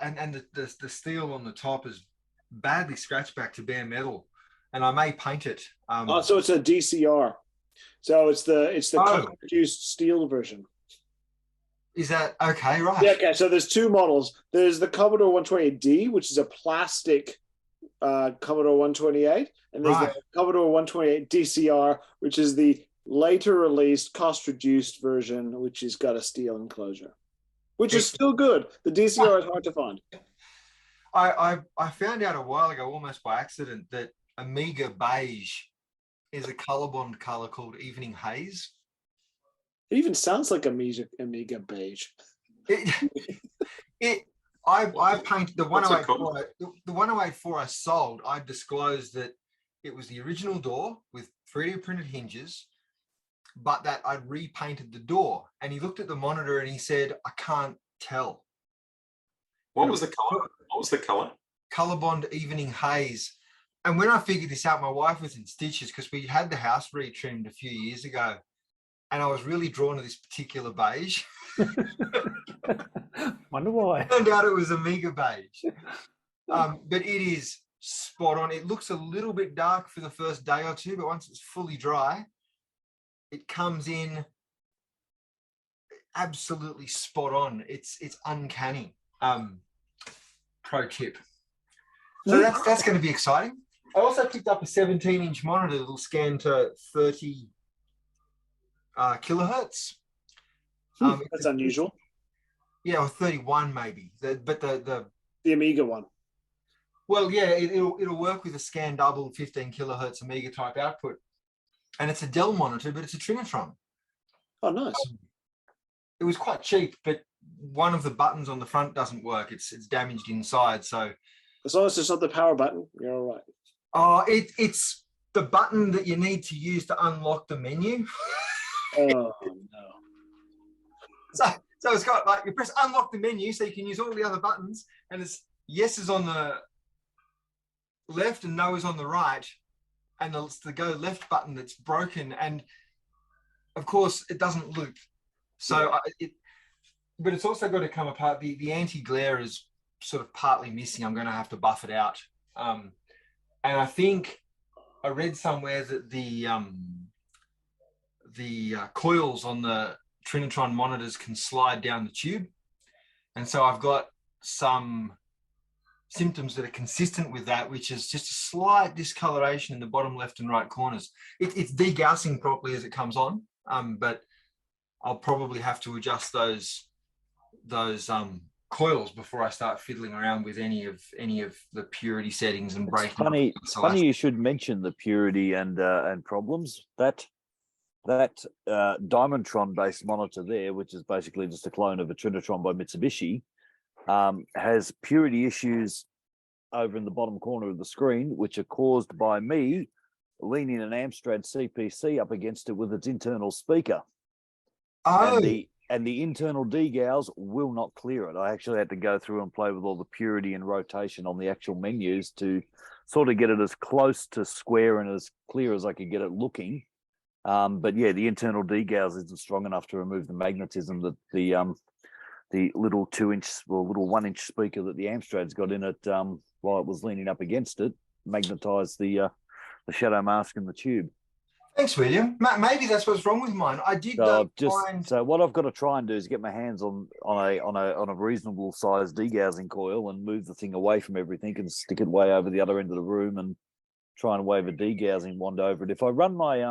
the steel on the top is badly scratched back to bare metal, and I may paint it. So it's a DCR. So it's the produced steel version. Is that okay? Right. Yeah. Okay. So there's two models. There's the Commodore 128D, which is a plastic Commodore 128, and there's the Commodore 128 DCR, which is the later released cost-reduced version, which has got a steel enclosure, which is still good. The DCR is hard to find. I found out a while ago, almost by accident, that Amiga Beige is a colorbond color called Evening Haze. It even sounds like Amiga Beige. I painted the 1084. The 1084 I sold. I disclosed that it was the original door with 3D printed hinges, but that I'd repainted the door. And he looked at the monitor and he said, "I can't tell. What was the color? What was the color? Colorbond Evening Haze. And when I figured this out, my wife was in stitches because we had the house retrimmed a few years ago. And I was really drawn to this particular beige. Wonder why. Turned out it was Amiga beige. But it is spot on. It looks a little bit dark for the first day or two, but once it's fully dry, it comes in absolutely spot on. It's uncanny. Pro tip. So that's going to be exciting. I also picked up a 17-inch monitor that'll scan to 30 kilohertz. That's unusual. Yeah, or 31 maybe. The Amiga one. Well, yeah, it'll work with a scan double 15 kilohertz Amiga type output, and it's a Dell monitor, but it's a Trinitron. Oh, nice. It was quite cheap, but one of the buttons on the front doesn't work. It's damaged inside, so. As long as it's not the power button, you're all right. Oh, it's the button that you need to use to unlock the menu. Oh no. So it's got like you press unlock the menu so you can use all the other buttons, and it's yes is on the left and no is on the right, and it's the go left button that's broken, and of course it doesn't loop. So but it's also got to come apart. The anti-glare is sort of partly missing. I'm going to have to buff it out. And I think I read somewhere that the coils on the Trinitron monitors can slide down the tube. And so I've got some symptoms that are consistent with that, which is just a slight discoloration in the bottom left and right corners. It's degaussing properly as it comes on, but I'll probably have to adjust those coils before I start fiddling around with any of the purity settings and breaking. Funny you should mention the purity and problems. That Diamondtron based monitor there, which is basically just a clone of a Trinitron by Mitsubishi, has purity issues over in the bottom corner of the screen, which are caused by me leaning an Amstrad CPC up against it with its internal speaker. Oh. And the internal degauss will not clear it. I actually had to go through and play with all the purity and rotation on the actual menus to sort of get it as close to square and as clear as I could get it looking. But yeah, the internal degauss isn't strong enough to remove the magnetism that the little 2-inch or little 1-inch speaker that the Amstrad's got in it while it was leaning up against it magnetized the shadow mask in the tube. Thanks, William. Maybe that's what's wrong with mine. I did find. So what I've got to try and do is get my hands on a reasonable size degaussing coil and move the thing away from everything and stick it way over the other end of the room and try and wave a degaussing wand over it. If I run my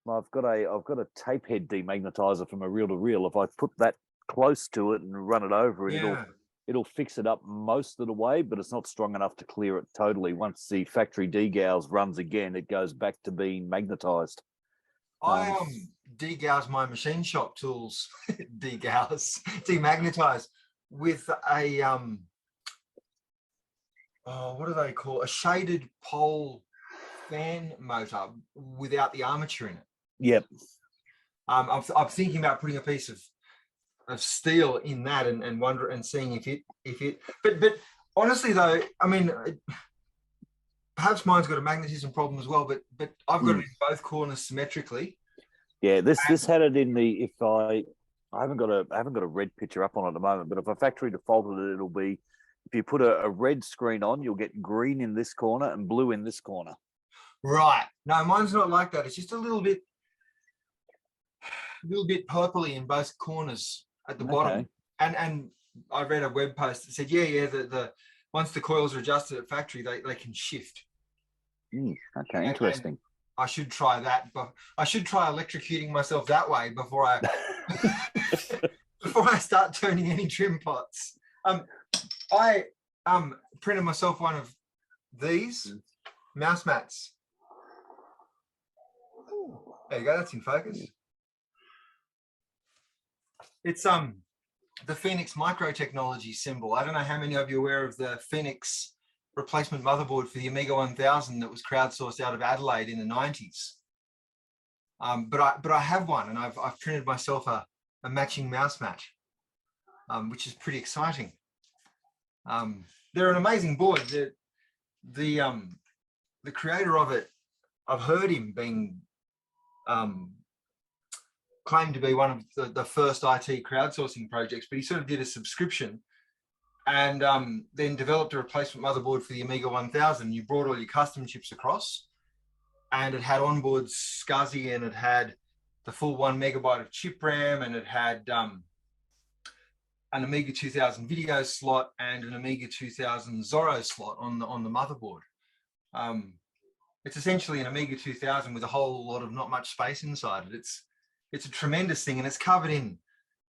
I've got a tape head demagnetizer from a reel to reel. If I put that close to it and run it over it, it'll fix it up most of the way, but it's not strong enough to clear it totally. Once the factory degauss runs again, it goes back to being magnetized. I degauss my machine shop tools, demagnetize with a what do they call a shaded pole fan motor without the armature in it. Yep. I'm thinking about putting a piece of steel in that and wonder and seeing if it but honestly though, I mean perhaps mine's got a magnetism problem as well, but I've got it in both corners symmetrically. Yeah, this had it in the I haven't got a red picture up on it at the moment, but if I factory defaulted it, it'll be if you put a red screen on, you'll get green in this corner and blue in this corner. Right. No, mine's not like that. It's just a little bit purpley in both corners at the bottom. And I read a web post that said, the once the coils are adjusted at factory, they can shift. Okay, interesting. And I should try that, but I should try electrocuting myself that way before I before I start turning any trim pots. I printed myself one of these mouse mats. There you go, that's in focus. It's the Phoenix Microtechnology symbol. I don't know how many of you are aware of the Phoenix replacement motherboard for the Amiga 1000 that was crowdsourced out of Adelaide in the 90s. But I have one, and I've printed myself a matching mouse mat. which is pretty exciting. They're an amazing board. The creator of it, I've heard him being claimed to be one of the first IT crowdsourcing projects, but he sort of did a subscription and then developed a replacement motherboard for the Amiga 1000. You brought all your custom chips across, and it had onboard SCSI, and it had the full 1 megabyte of chip RAM, and it had an Amiga 2000 video slot and an Amiga 2000 Zorro slot on the motherboard. It's essentially an Amiga 2000 with a whole lot of not much space inside it. It's a tremendous thing, and it's covered in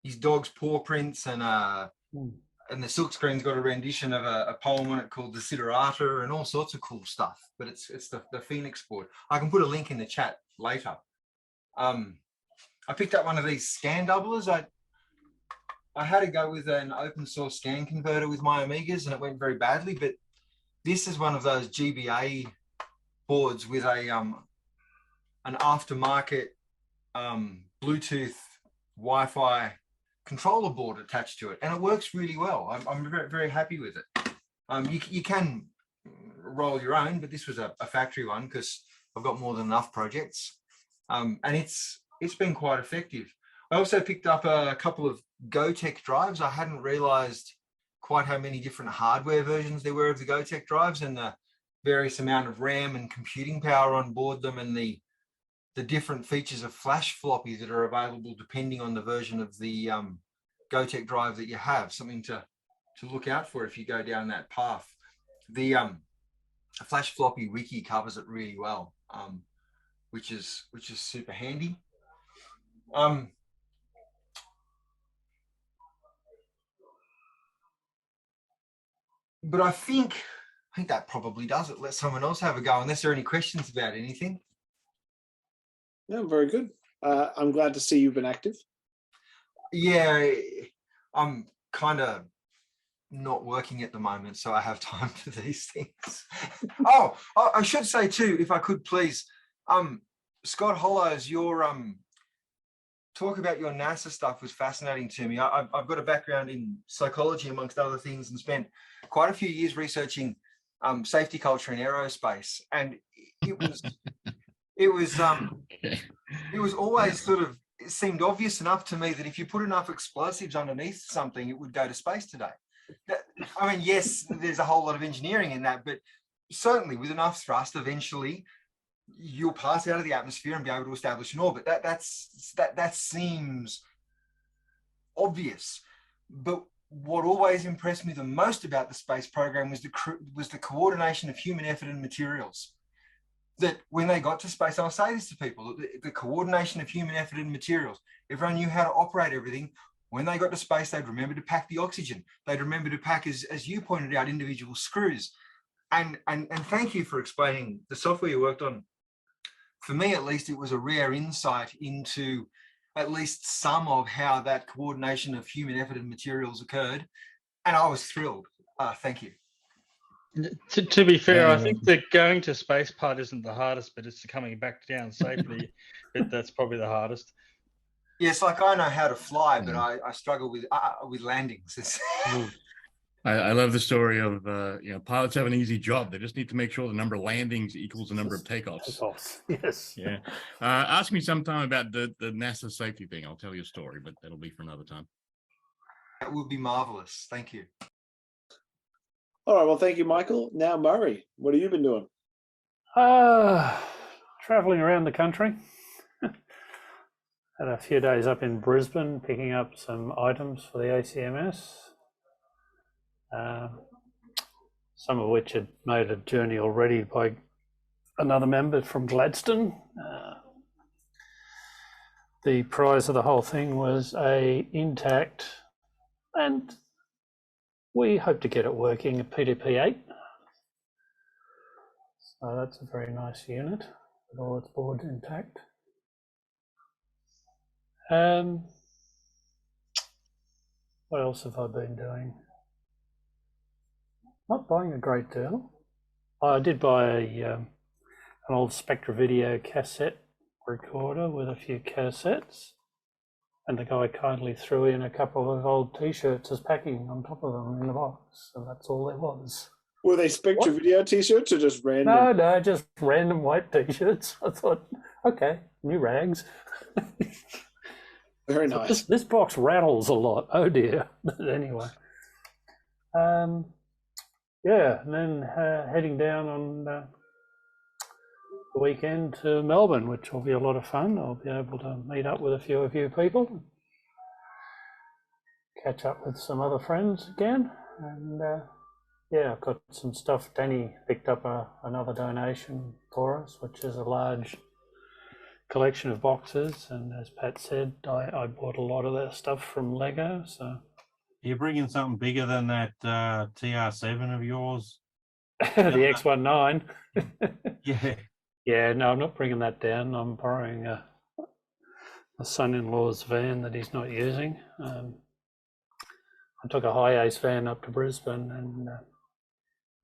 his dog's paw prints, and the silkscreen's got a rendition of a poem on it called Desiderata and all sorts of cool stuff. But it's the Phoenix board. I can put a link in the chat later. I picked up one of these scan doublers. I had to go with an open source scan converter with my Amigas, and it went very badly. But this is one of those GBA boards with an aftermarket Bluetooth Wi-Fi controller board attached to it, and it works really well. I'm very, very happy with it. You can roll your own, but this was a factory one because I've got more than enough projects, and it's been quite effective. I also picked up a couple of GoTech drives. I hadn't realized quite how many different hardware versions there were of the GoTech drives, and the various amount of RAM and computing power on board them, and the different features of flash floppy that are available depending on the version of the GoTech drive that you have. Something to look out for if you go down that path. The flash floppy wiki covers it really well, which is super handy. But I think that probably does it. Let someone else have a go, unless there are any questions about anything. Yeah, very good. I'm glad to see you've been active. Yeah, I'm kind of not working at the moment, so I have time for these things. Oh, I should say too, if I could please, Scott Hollows, your talk about your NASA stuff was fascinating to me. I've got a background in psychology, amongst other things, and spent quite a few years researching safety culture in aerospace, and it was always sort of, it seemed obvious enough to me that if you put enough explosives underneath something, it would go to space today. I mean, yes, there's a whole lot of engineering in that, but certainly with enough thrust, eventually you'll pass out of the atmosphere and be able to establish an orbit. That seems obvious. But what always impressed me the most about the space program was the coordination of human effort and materials. That when they got to space, I'll say this to people, the coordination of human effort and materials. Everyone knew how to operate everything. When they got to space, they'd remember to pack the oxygen. They'd remember to pack, as you pointed out, individual screws. And thank you for explaining the software you worked on. For me, at least, it was a rare insight into at least some of how that coordination of human effort and materials occurred. And I was thrilled. Thank you. To be fair, I think the going to space part isn't the hardest, but it's the coming back down safely. That's probably the hardest. Yes, like I know how to fly, but I struggle with landings. I love the story of pilots have an easy job. They just need to make sure the number of landings equals the number of takeoffs. Yes. Yeah. Ask me sometime about the NASA safety thing. I'll tell you a story, but that'll be for another time. That would be marvelous. Thank you. All right. Well, thank you, Michael. Now, Murray, what have you been doing? Traveling around the country. Had a few days up in Brisbane picking up some items for the ACMS. Some of which had made a journey already by another member from Gladstone. The prize of the whole thing was a intact, and we hope to get it working, a PDP-8. So that's a very nice unit with all its boards intact. What else have I been doing? Not buying a great deal. I did buy an old Spectra Video cassette recorder with a few cassettes, and the guy kindly threw in a couple of old T-shirts as packing on top of them in the box, and that's all there was. Were they Spectre Video T-shirts or just random? No, just random white T-shirts. I thought, okay, new rags. Very nice. This box rattles a lot. Oh dear. But anyway, yeah, and then heading down on the weekend to Melbourne, which will be a lot of fun. I'll be able to meet up with a few of you people, catch up with some other friends again, and yeah, I've got some stuff. Danny picked up another donation for us, which is a large collection of boxes, and as Pat said, I bought a lot of that stuff from Lego. So You're bringing something bigger than that TR7 of yours? the X19. Yeah. Yeah, no, I'm not bringing that down. I'm borrowing a son-in-law's van that he's not using. I took a high-ace van up to Brisbane, and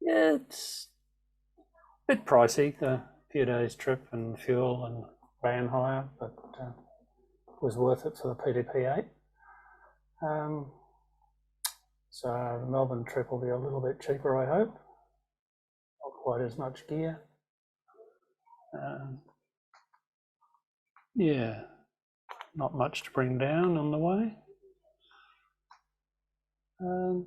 yeah, it's a bit pricey, the few days trip and fuel and van hire, but it was worth it for the PDP 8. So the Melbourne trip will be a little bit cheaper, I hope. Not quite as much gear. Yeah, not much to bring down on the way. So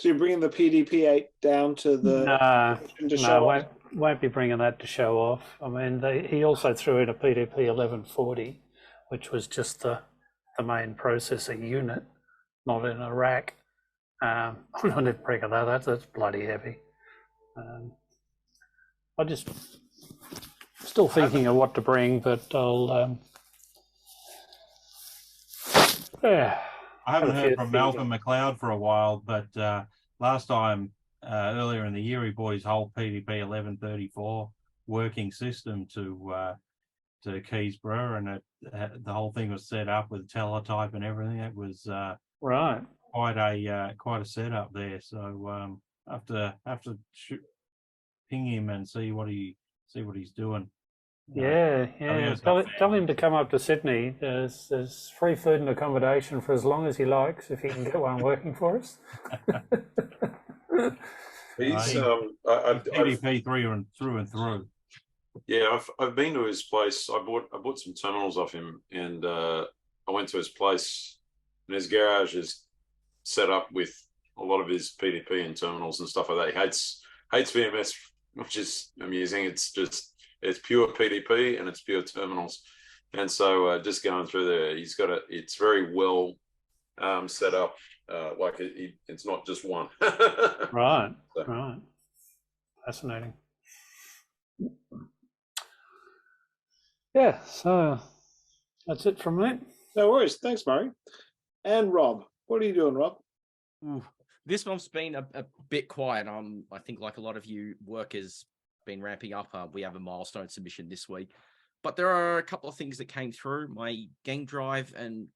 you're bringing the PDP 8 down to the No, won't be bringing that to show off. I mean, he also threw in a PDP 1140, which was just the main processor unit, not in a rack. I didn't bring that. That's bloody heavy. I just still thinking of what to bring, but I'll yeah. I haven't heard from Malcolm McLeod for a while, but last time, earlier in the year, he bought his whole PDP 1134 working system to Keysborough, and the whole thing was set up with teletype and everything. It was right, quite a setup there. So have to ping him and see what he's doing. Yeah. Tell him to come up to Sydney. There's free food and accommodation for as long as he likes, if he can get one working for us. He's PDP through and through. Yeah, I've been to his place. I bought some terminals off him, and I went to his place, and his garage is set up with a lot of his PDP and terminals and stuff like that. He hates VMS, which is amusing. It's pure PDP and it's pure terminals, and so just going through there, he's got it's very well set up. Like it's not just one. Right. Fascinating. Yeah, so that's it from me. No worries. Thanks, Murray. And Rob, what are you doing, Rob? Ooh, this month's been a bit quiet. I think like a lot of you, work has been ramping up. We have a milestone submission this week, but there are a couple of things that came through. My game drive and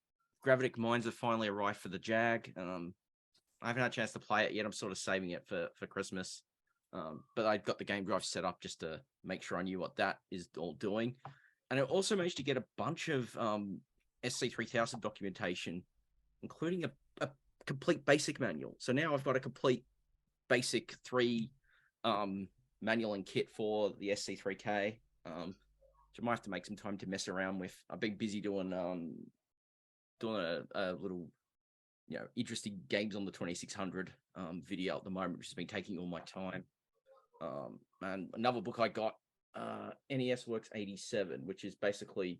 Gravitic Mines have finally arrived for the Jag. I haven't had a chance to play it yet. I'm sort of saving it for Christmas. But I got the game drive set up just to make sure I knew what that is all doing. And I also managed to get a bunch of SC3000 documentation, including a complete basic manual. So now I've got a complete basic 3 manual and kit for the SC3K, which I might have to make some time to mess around with. I've been busy doing a little, interesting games on the 2600 video at the moment, which has been taking all my time. And another book I got, NES Works 87, which is basically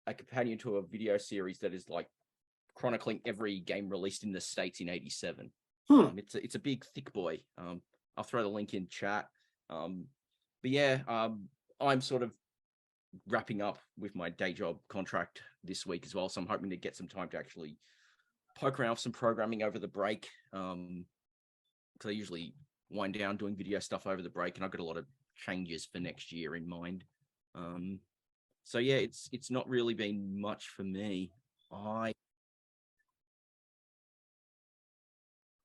a companion to a video series that is like chronicling every game released in the States in 87. It's a big thick boy. I'll throw the link in chat. But yeah, I'm sort of wrapping up with my day job contract this week as well, so I'm hoping to get some time to actually poke around with some programming over the break, because I usually wind down doing video stuff over the break, and I've got a lot of changes for next year in mind. So yeah, it's not really been much for me.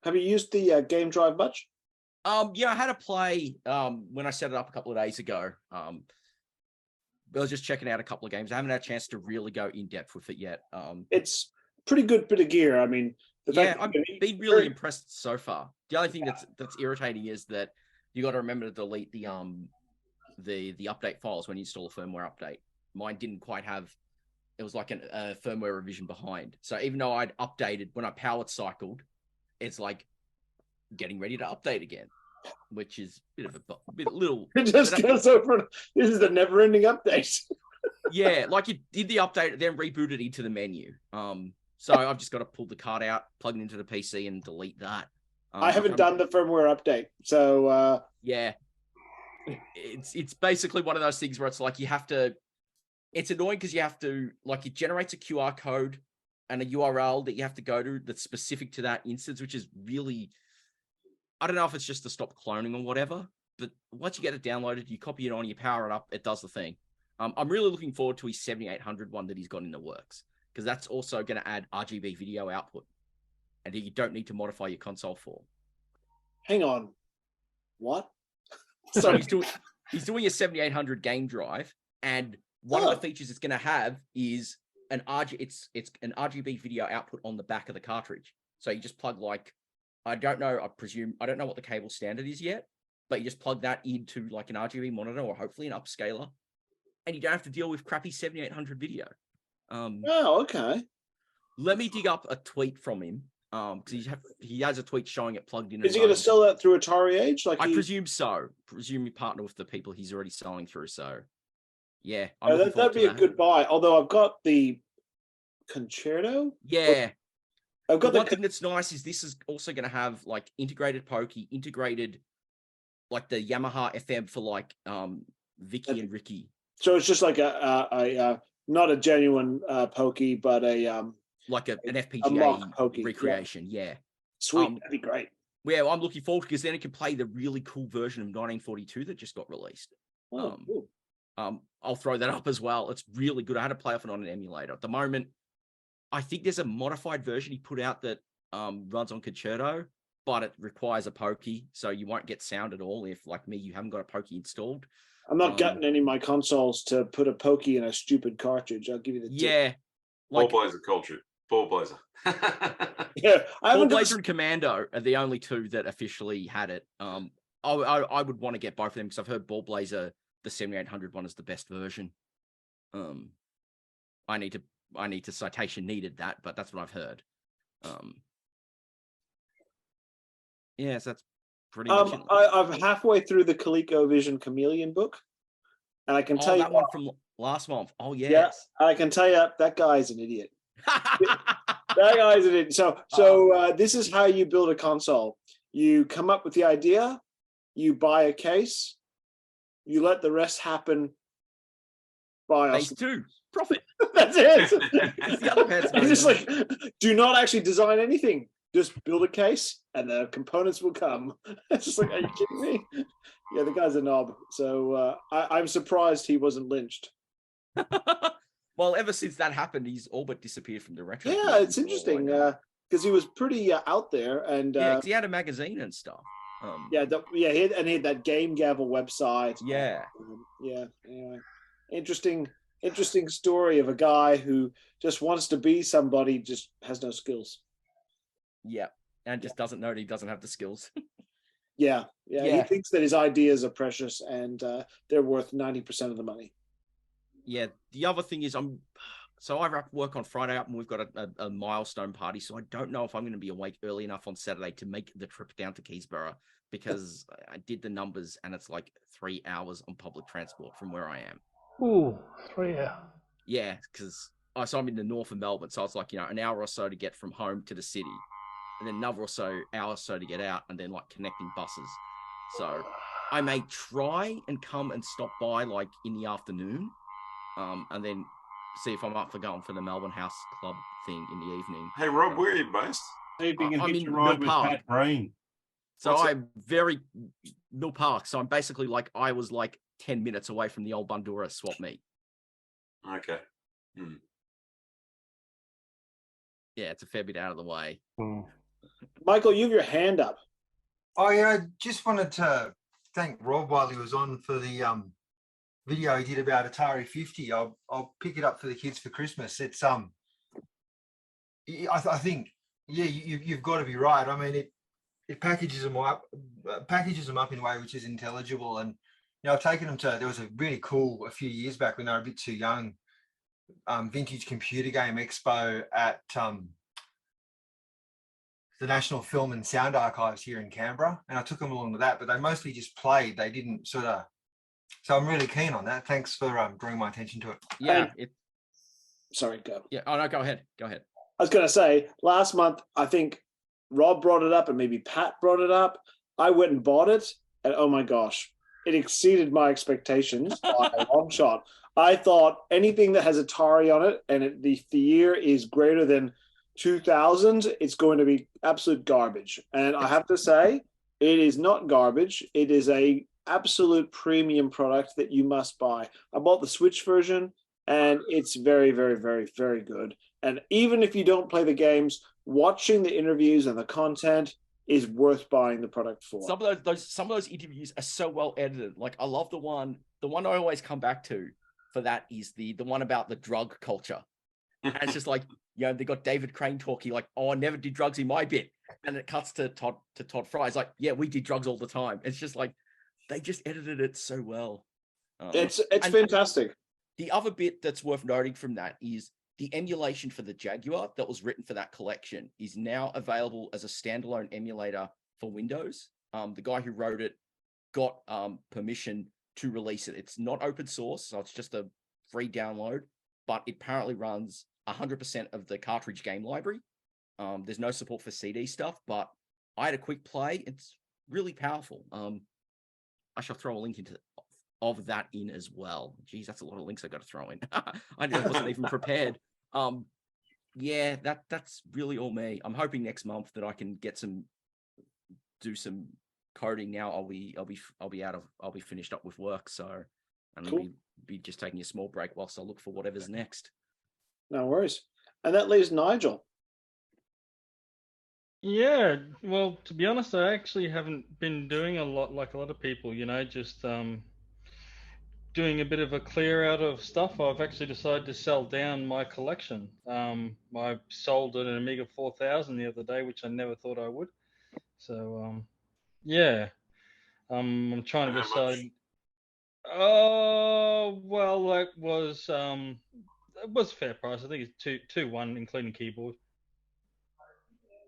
Have you used the game drive much? Yeah, I had a play when I set it up a couple of days ago. I was just checking out a couple of games. I haven't had a chance to really go in depth with it yet. It's pretty good bit of gear. I mean, Yeah, I've been really impressed so far. The only thing that's irritating is that you got to remember to delete the update files when you install a firmware update. Mine didn't quite have. It was like a firmware revision behind. So even though I'd updated when I powered cycled, it's like getting ready to update again, which is a bit little. It just goes over. This is a never-ending update. Yeah, like you did the update, then rebooted into the menu. So I've just got to pull the card out, plug it into the PC, and delete that. I haven't done the firmware update, so yeah, it's basically one of those things where it's like you have to. It's annoying because you have to, like, it generates a QR code and a URL that you have to go to that's specific to that instance, which is really, I don't know if it's just to stop cloning or whatever, but once you get it downloaded, you copy it on, you power it up, it does the thing. I'm really looking forward to his 7800 one that he's got in the works, because that's also going to add RGB video output, and you don't need to modify your console for. Hang on, what? So he's doing a 7800 game drive, and one of the features it's going to have is an RGB video output on the back of the cartridge. So you just plug, like, I don't know what the cable standard is yet, but you just plug that into like an RGB monitor or hopefully an upscaler, and you don't have to deal with crappy 7800 video. Oh, okay. Let me dig up a tweet from him, because he has a tweet showing it plugged in. Is he going to sell that through Atari Age? I presume so. Presume you partner with the people he's already selling through. So, yeah, that'd be a good buy. Although I've got the Concerto. Yeah, I've got one thing that's nice is this is also going to have like integrated pokey, integrated like the Yamaha FM for like Vicky and Ricky. So it's just like a not a genuine pokey, but like an a FPGA mock pokey recreation. Yeah. Sweet, that'd be great. Yeah, I'm looking forward, because then it can play the really cool version of 1942 that just got released. Oh, cool. I'll throw that up as well. It's really good. I had to play off it on an emulator. At the moment, I think there's a modified version he put out that runs on Concerto, but it requires a pokey, so you won't get sound at all if, like me, you haven't got a pokey installed. I'm not getting any of my consoles to put a pokey in a stupid cartridge. I'll give you the tip. Yeah. Like, Ball Blazer culture. Ball Blazer. Yeah, Ball Blazer and Commando are the only two that officially had it. I would want to get both of them, because I've heard Ball Blazer, the 7800 one, is the best version. I need to citation needed that, but that's what I've heard. Yes, that's pretty much it. I'm halfway through the ColecoVision Chameleon book, and I can tell you that one from last month. Oh yes. Yeah, I can tell you that guy's an idiot. That guy's an idiot. So this is how you build a console. You come up with the idea, you buy a case, you let the rest happen by phase 2. Profit. That's it. That's the other part. It's just like, do not actually design anything. Just build a case and the components will come. It's just like, are you kidding me? Yeah, the guy's a knob. So I'm surprised he wasn't lynched. Well, ever since that happened, he's all but disappeared from the retro. Yeah, it's interesting because he was pretty out there, and yeah, he had a magazine and stuff. He had that Game Gavel website. Yeah, yeah. Anyway, interesting story of a guy who just wants to be somebody, just has no skills. Yeah, and just doesn't know that he doesn't have the skills. Yeah. He thinks that his ideas are precious and they're worth 90% of the money. Yeah, the other thing is so I wrap work on Friday up, and we've got a milestone party, so I don't know if I'm going to be awake early enough on Saturday to make the trip down to Keysborough, because I did the numbers and it's like 3 hours on public transport from where I am. Ooh, 3 hours. Yeah, because so I'm in the north of Melbourne, so it's like, an hour or so to get from home to the city, and then another hour or so to get out, and then like connecting buses. So I may try and come and stop by like in the afternoon, and then see if I'm up for going for the Melbourne House Club thing in the evening. Hey Rob, where are you based? See if you can I'm hitch in a ride Mill with Park. Pat Green. So I'm very Mill Park. So I'm basically like, I was like 10 minutes away from the old Bundoora swap meet. Okay. Yeah, it's a fair bit out of the way. Michael, you have your hand up. Oh yeah, I just wanted to thank Rob while he was on for the video he did about Atari 50. I'll pick it up for the kids for Christmas. It's I think, yeah, you've got to be right. I mean, it packages them up in a way which is intelligible. And I've taken them to. There was a really cool a few years back when they were a bit too young. Vintage computer game expo at the National Film and Sound Archives here in Canberra, and I took them along to that. But they mostly just played. They didn't sort of. So I'm really keen on that. Thanks for drawing my attention to it. Yeah. Sorry, go. Yeah. Oh no, go ahead. Go ahead. I was going to say, last month, I think Rob brought it up and maybe Pat brought it up. I went and bought it, and oh my gosh, it exceeded my expectations by a long shot. I thought anything that has Atari on it and the year is greater than 2000, it's going to be absolute garbage. And I have to say, it is not garbage. It is a absolute premium product that you must buy. I bought the Switch version, and it's very, very, very, very good. And even if you don't play the games, watching the interviews and the content is worth buying the product for. Some of those interviews are so well edited. Like I love the one I always come back to for that is the one about the drug culture. And it's just like, they got David Crane talking like, "Oh, I never did drugs in my bit," and it cuts to Todd Fry. It's like, "Yeah, we did drugs all the time." It's just like they just edited it so well. It's fantastic. The other bit that's worth noting from that is the emulation for the Jaguar that was written for that collection is now available as a standalone emulator for Windows. The guy who wrote it got permission to release it. It's not open source, so it's just a free download, but it apparently runs 100% of the cartridge game library. There's no support for CD stuff, but I had a quick play. It's really powerful. I shall throw a link of that in as well. Geez, that's a lot of links I got to throw in. I wasn't even prepared. Yeah, that's really all me. I'm hoping next month that I can do some coding. Now I'll be finished up with work, so I'm Cool. gonna be just taking a small break whilst I look for whatever's next. No worries. And that leaves Nigel. Yeah, well, to be honest, I actually haven't been doing a lot like a lot of people, just doing a bit of a clear out of stuff. I've actually decided to sell down my collection. I sold an Amiga 4000 the other day, which I never thought I would. So, yeah, I'm trying to decide. Oh, well, it was a fair price. I think it's 2-1, including keyboard.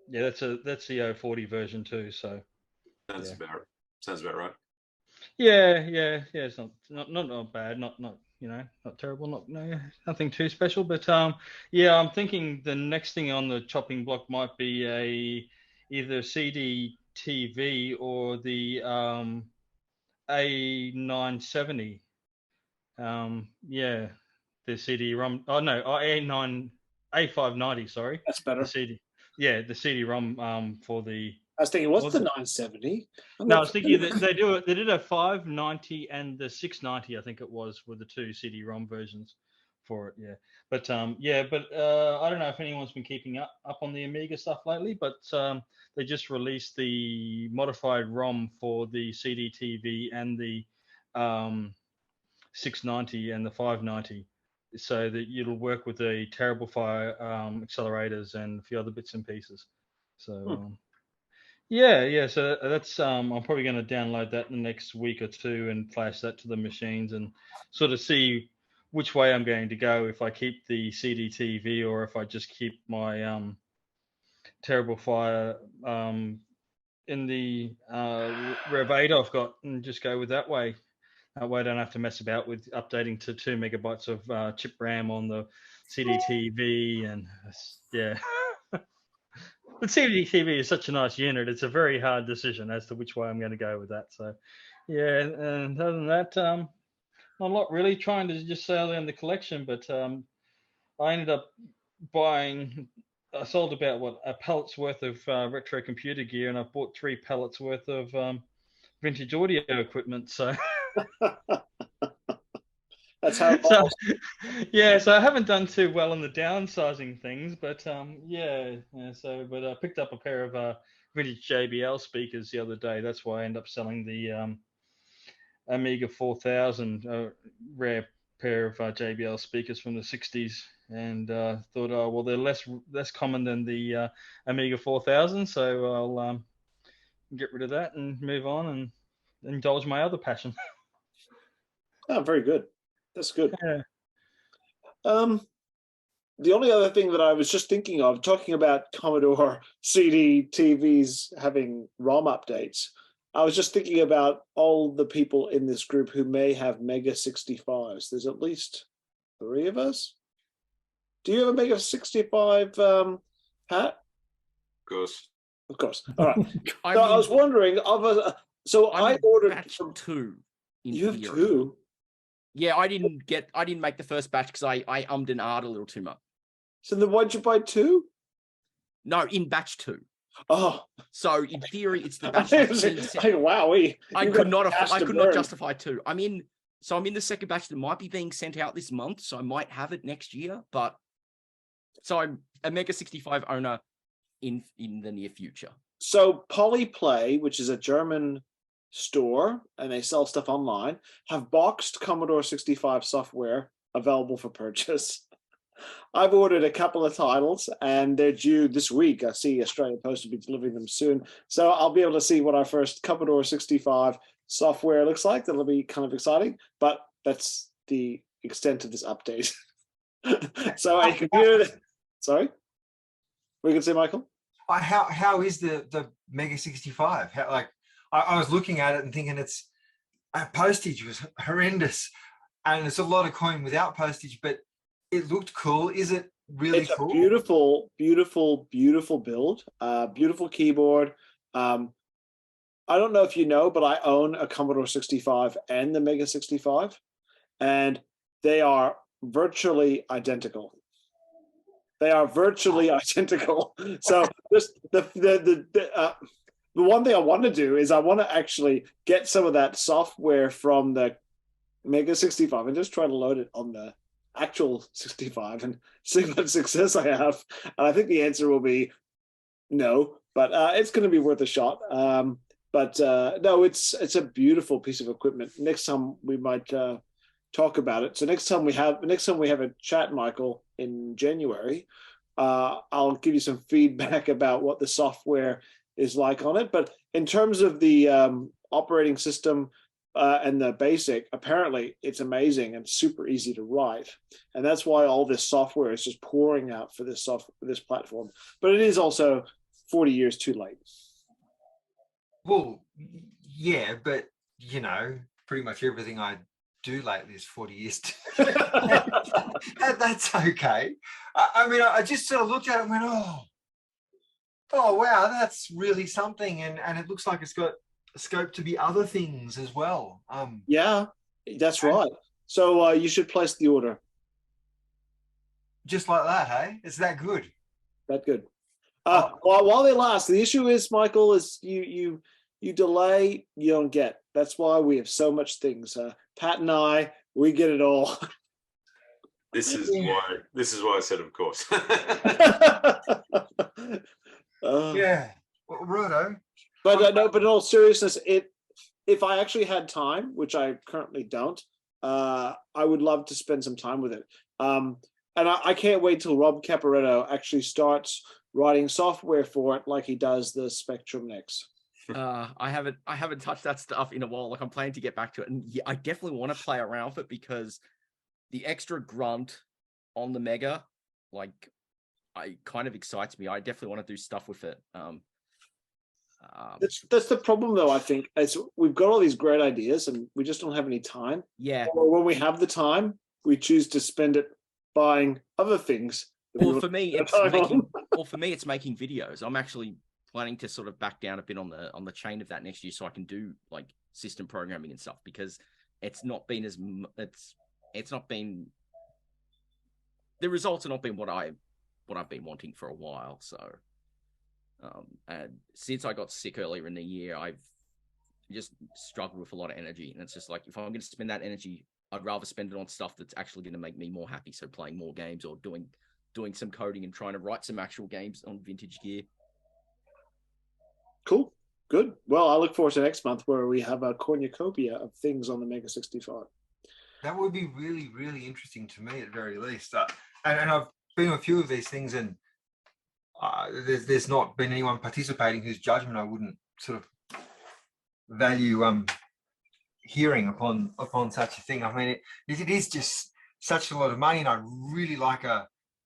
Yeah, that's the 040 version too. So Sounds about right. yeah. It's not bad, not not terrible, nothing too special. But yeah, I'm thinking the next thing on the chopping block might be either CD TV or the A970. Yeah, the CD-ROM. Oh no, A590. Sorry, That's better. the CD. Yeah, the CD-ROM for the. I was thinking, what's the 970? No, I was thinking that they did a 590 and the 690, I think it was, were the two CD-ROM versions for it. Yeah, but I don't know if anyone's been keeping up on the Amiga stuff lately, but they just released the modified ROM for the CD-TV and the 690 and the 590, so that it'll work with the Terrible Fire accelerators and a few other bits and pieces. So. Yeah. So that's I'm probably going to download that in the next week or two and flash that to the machines and sort of see which way I'm going to go. If I keep the CD-TV or if I just keep my Terrible Fire in the Rev 8 I've got and just go with that way. That way I don't have to mess about with updating to 2 megabytes of chip RAM on the CD-TV and yeah. But CD-TV is such a nice unit. It's a very hard decision as to which way I'm going to go with that. So, yeah. And other than that, I'm not really trying to just sell down the collection, but I ended up I sold about a pallet's worth of retro computer gear, and I bought 3 pallets worth of vintage audio equipment. So. That's how. So, yeah, so I haven't done too well in the downsizing things, but but I picked up a pair of vintage JBL speakers the other day. That's why I ended up selling the Amiga 4000, rare pair of JBL speakers from the 60s. and thought, oh well, they're less common than the Amiga 4000, so I'll get rid of that and move on and indulge my other passion. Oh, very good. That's good. Yeah. The only other thing that I was just thinking of, talking about Commodore CD TVs having ROM updates, I was just thinking about all the people in this group who may have Mega 65s. There's at least 3 of us. Do you have a Mega 65, Pat? Of course. Of course. All right. I So mean, I was wondering, so I'm I in ordered batch 2. In You have theory. 2? Yeah, I didn't make the first batch because I ummed and ahed a little too much. So then why'd you buy 2? No, in batch 2. Oh, So in theory, it's the I batch. was like, wow, I could not justify 2. I'm in the second batch that might be being sent out this month, so I might have it next year. But so I'm a Mega 65 owner in the near future. So Polyplay, which is a German store, and they sell stuff online, have boxed Commodore 65 software available for purchase. I've ordered a couple of titles, and they're due this week. I see Australia Post will be delivering them soon. So I'll be able to see what our first Commodore 65 software looks like. That'll be kind of exciting, but that's the extent of this update. So a computer... Sorry? We can say, Michael? How is the Mega 65? I was looking at it and thinking its postage was horrendous, and it's a lot of coin without postage, but it looked cool. Is it really cool? A beautiful, beautiful, beautiful build. Beautiful keyboard. I don't know if you know, but I own a Commodore 65 and the Mega 65, and they are virtually identical. They are virtually identical. So just the one thing I want to do is I want to actually get some of that software from the Mega 65 and just try to load it on the actual 65 and see what success I have. And I think the answer will be no, but it's going to be worth a shot. But no, it's a beautiful piece of equipment. Next time we might talk about it. So next time we have a chat, Michael, in January, I'll give you some feedback about what the software is like on it. But in terms of the operating system and the basic, apparently it's amazing and super easy to write, and that's why all this software is just pouring out for this platform. But it is also 40 years too late. Well, yeah, but pretty much everything I do lately is 40 years. That's okay. I mean, I just sort of looked at it and went, oh wow, that's really something, and it looks like it's got scope to be other things as well. Yeah, that's right. So you should place the order. Just like that, hey? It's that good. That good. While they last, the issue is, Michael, is you delay, you don't get. That's why we have so much things. Pat and I, we get it all. This is why I said, of course. Yeah, well, righto. But no, but in all seriousness, if I actually had time, which I currently don't, I would love to spend some time with it. And I can't wait till Rob Caporetto actually starts writing software for it, like he does the Spectrum Next. I haven't touched that stuff in a while. Like, I'm planning to get back to it, and yeah, I definitely want to play around with it because the extra grunt on the Mega, like, it kind of excites me. I definitely want to do stuff with it. That's the problem, though. I think we've got all these great ideas, and we just don't have any time. Yeah. Or when we have the time, we choose to spend it buying other things. Well, for me, it's making videos. I'm actually planning to sort of back down a bit on the chain of that next year, so I can do like system programming and stuff, because it's not been the results have not been what I've been wanting for a while. So and since I got sick earlier in the year, I've just struggled with a lot of energy, and it's just like, if I'm going to spend that energy, I'd rather spend it on stuff that's actually going to make me more happy. So playing more games, or doing some coding and trying to write some actual games on vintage gear. Cool. Good. Well, I look forward to next month where we have a cornucopia of things on the Mega 65. That would be really, really interesting to me at very least. and I've been to a few of these things, and there's not been anyone participating whose judgment I wouldn't sort of value hearing upon such a thing. I mean, it is just such a lot of money, and I'd really like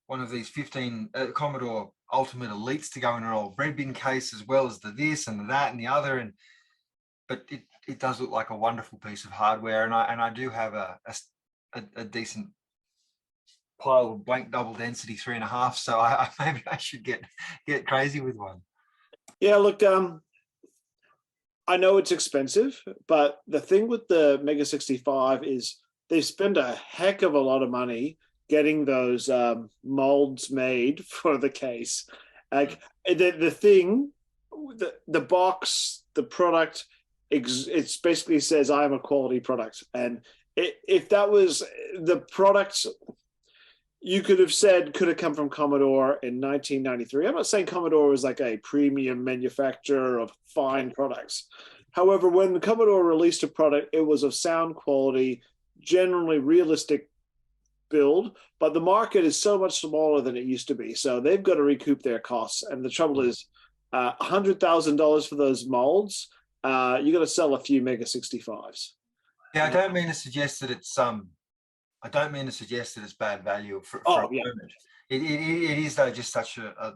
one of these 15 Commodore Ultimate Elites to go in an old bread bin case, as well as the this and the that and the other. But it does look like a wonderful piece of hardware, and I do have a decent pile of blank double density 3.5, so I maybe I should get crazy with one. Yeah, look, I know it's expensive, but the thing with the Mega 65 is they spend a heck of a lot of money getting those molds made for the case. Like the thing, the box, the product, it basically says I am a quality product. And if that was the product, you could have said could have come from Commodore in 1993. I'm not saying Commodore was like a premium manufacturer of fine products. However, when the Commodore released a product, it was of sound quality, generally realistic build, but the market is so much smaller than it used to be. So they've got to recoup their costs. And the trouble is $100,000 for those molds, you got to sell a few Mega 65s. Yeah, I don't mean to suggest that it's bad value for a moment. It is though just such a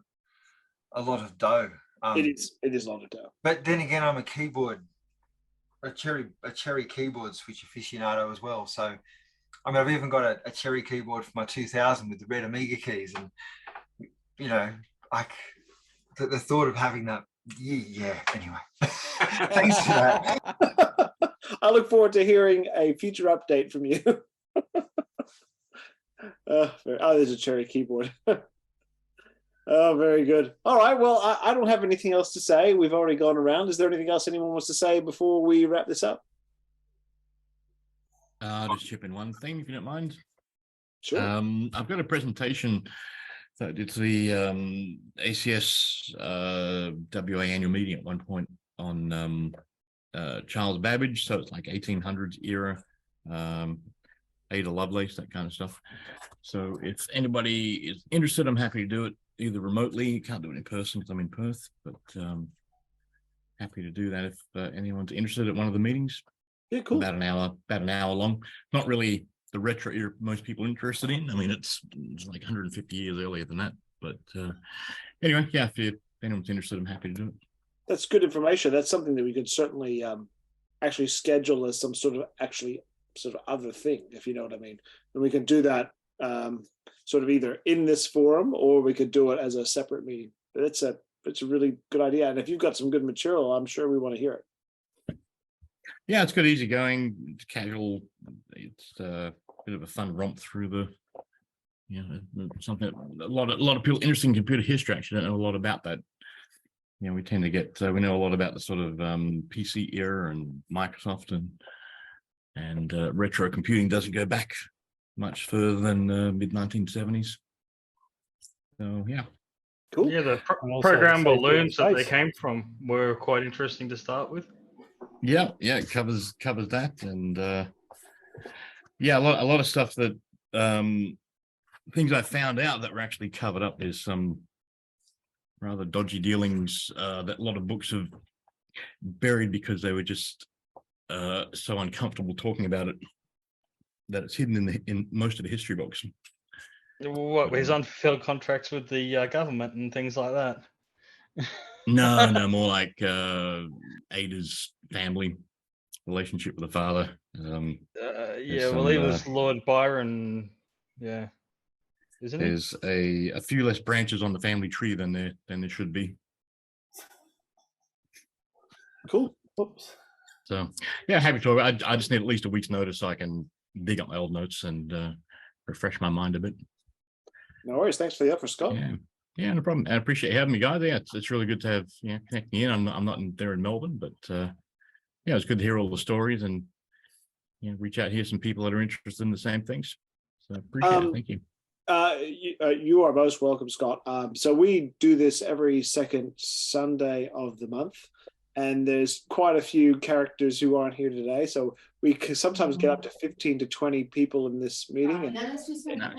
lot of dough. It is a lot of dough. But then again, I'm a cherry keyboard switch aficionado as well. So I mean, I've even got a cherry keyboard for my 2000 with the red Amiga keys, and you know, like the thought of having that. Yeah. Anyway, thanks for that. I look forward to hearing a future update from you. There's a cherry keyboard. Oh, very good. All right. Well, I don't have anything else to say. We've already gone around. Is there anything else anyone wants to say before we wrap this up? I'll just chip in one thing, if you don't mind. Sure. I've got a presentation that it's the ACS WA annual meeting at one point on Charles Babbage. So it's like 1800s era, Ada Lovelace, that kind of stuff. So if anybody is interested, I'm happy to do it either remotely. Can't do it in person because I'm in Perth, but happy to do that if anyone's interested at one of the meetings. Yeah, cool. About an hour long. Not really the retro era most people are interested in. I mean, it's like 150 years earlier than that. But anyway, yeah, if anyone's interested, I'm happy to do it. That's good information. That's something that we could certainly actually schedule as some sort of other thing, if you know what I mean. And we can do that sort of either in this forum or we could do it as a separate meeting. It's a really good idea. And if you've got some good material, I'm sure we want to hear it. Yeah, it's good, easy going, it's casual. It's a bit of a fun romp through the, something a lot of people interested in computer history actually don't know a lot about that. We tend to get we know a lot about the sort of PC era and Microsoft and retro computing doesn't go back much further than mid 1970s. So yeah. Cool. Yeah, the programmable looms that they came from were quite interesting to start with. Yeah, it covers that, and a lot of stuff that things I found out that were actually covered up. There's some rather dodgy dealings that a lot of books have buried because they were just so uncomfortable talking about it that it's hidden in most of the history books. What, his unfulfilled contracts with the government and things like that? No, more like Ada's family relationship with the father. He was Lord Byron. Yeah, isn't he? There's a few less branches on the family tree than there should be. Cool. Oops. So yeah, happy to talk. I just need at least a week's notice so I can dig up my old notes and refresh my mind a bit. No worries. Thanks for the effort, Scott. Yeah, no problem. I appreciate you having me, guys. Yeah, it's really good to have connecting in. I'm not there in Melbourne, but it's good to hear all the stories and reach out, hear some people that are interested in the same things. So appreciate it. Thank you. You are most welcome, Scott. So we do this every second Sunday of the month. and there's quite a few characters who aren't here today. So we can sometimes get up to 15 to 20 people in this meeting, and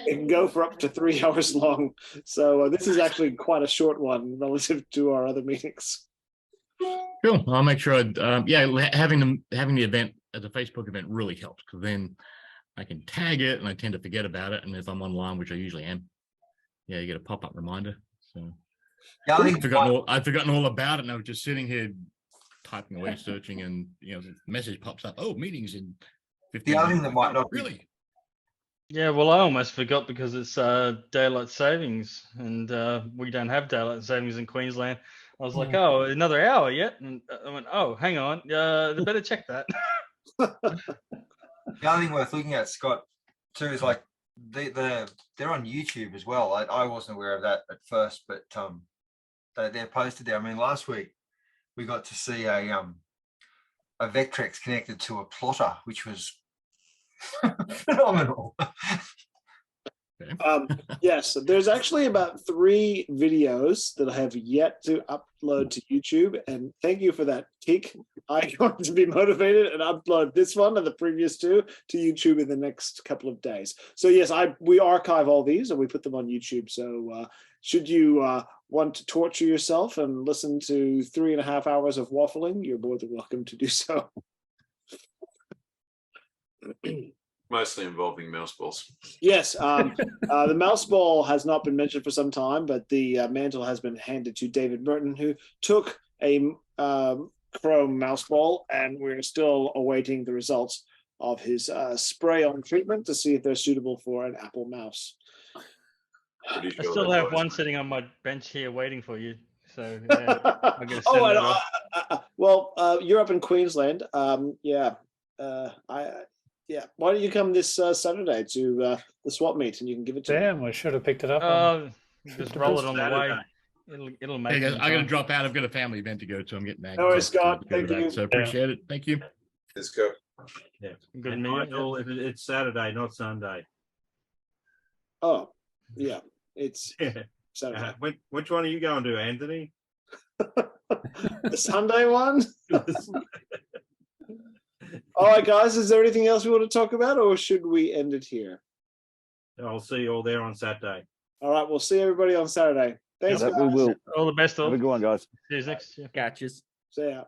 it can go for up to 3 hours long. So this is actually quite a short one relative to our other meetings. Cool. I'll make sure. Having the event as a Facebook event really helps, because then I can tag it and I tend to forget about it. And if I'm online, which I usually am, yeah, you get a pop-up reminder. So Yeah, I think I'd forgotten all about it, and I was just sitting here typing away, searching, and the message pops up. Oh, meetings in 15 the other thing minutes. that might not be Really. Yeah, well, I almost forgot because it's daylight savings, and we don't have daylight savings in Queensland. I was like, oh, another hour yet? And I went, oh, hang on, they better check that. the other thing worth looking at, Scott, too, is like they're on YouTube as well. I wasn't aware of that at first, but they're posted there. I mean, last week we got to see a Vectrex connected to a plotter, which was phenomenal. Yes, there's actually about 3 videos that I have yet to upload to YouTube, and thank you for that kick. I'm going to be motivated and upload this one and the previous 2 to YouTube in the next couple of days. So yes, we archive all these and we put them on YouTube. So should you want to torture yourself and listen to 3.5 hours of waffling, you're more than welcome to do so. Mostly involving mouse balls. Yes, the mouse ball has not been mentioned for some time, but the mantle has been handed to David Merton, who took a chrome mouse ball, and we're still awaiting the results of his spray-on treatment to see if they're suitable for an Apple mouse. Pretty I sure still that have was- one sitting on my bench here waiting for you. So yeah, I'm gonna send Oh, that and, off. well, you're up in Queensland. Why don't you come this Saturday to the swap meet, and you can give it to me. Damn, I should have picked it up. Just to roll it on the way. Saturday. It'll Hey make guys, it. in I got to time. drop out. I've got a family event to go to. I'm getting back. No worries, Scott. to Thank that, you. So appreciate it. Thank you. Let's go. Yeah. Good And meeting you. Michael, it's Saturday, not Sunday. Oh, yeah, it's Saturday. Which one are you going to, Anthony? The Sunday one. All right, guys. Is there anything else we want to talk about, or should we end it here? I'll see you all there on Saturday. All right, we'll see everybody on Saturday. Thanks, That guys. we will. All the best. Have All. a good one, guys. See you next year. Catches. See ya.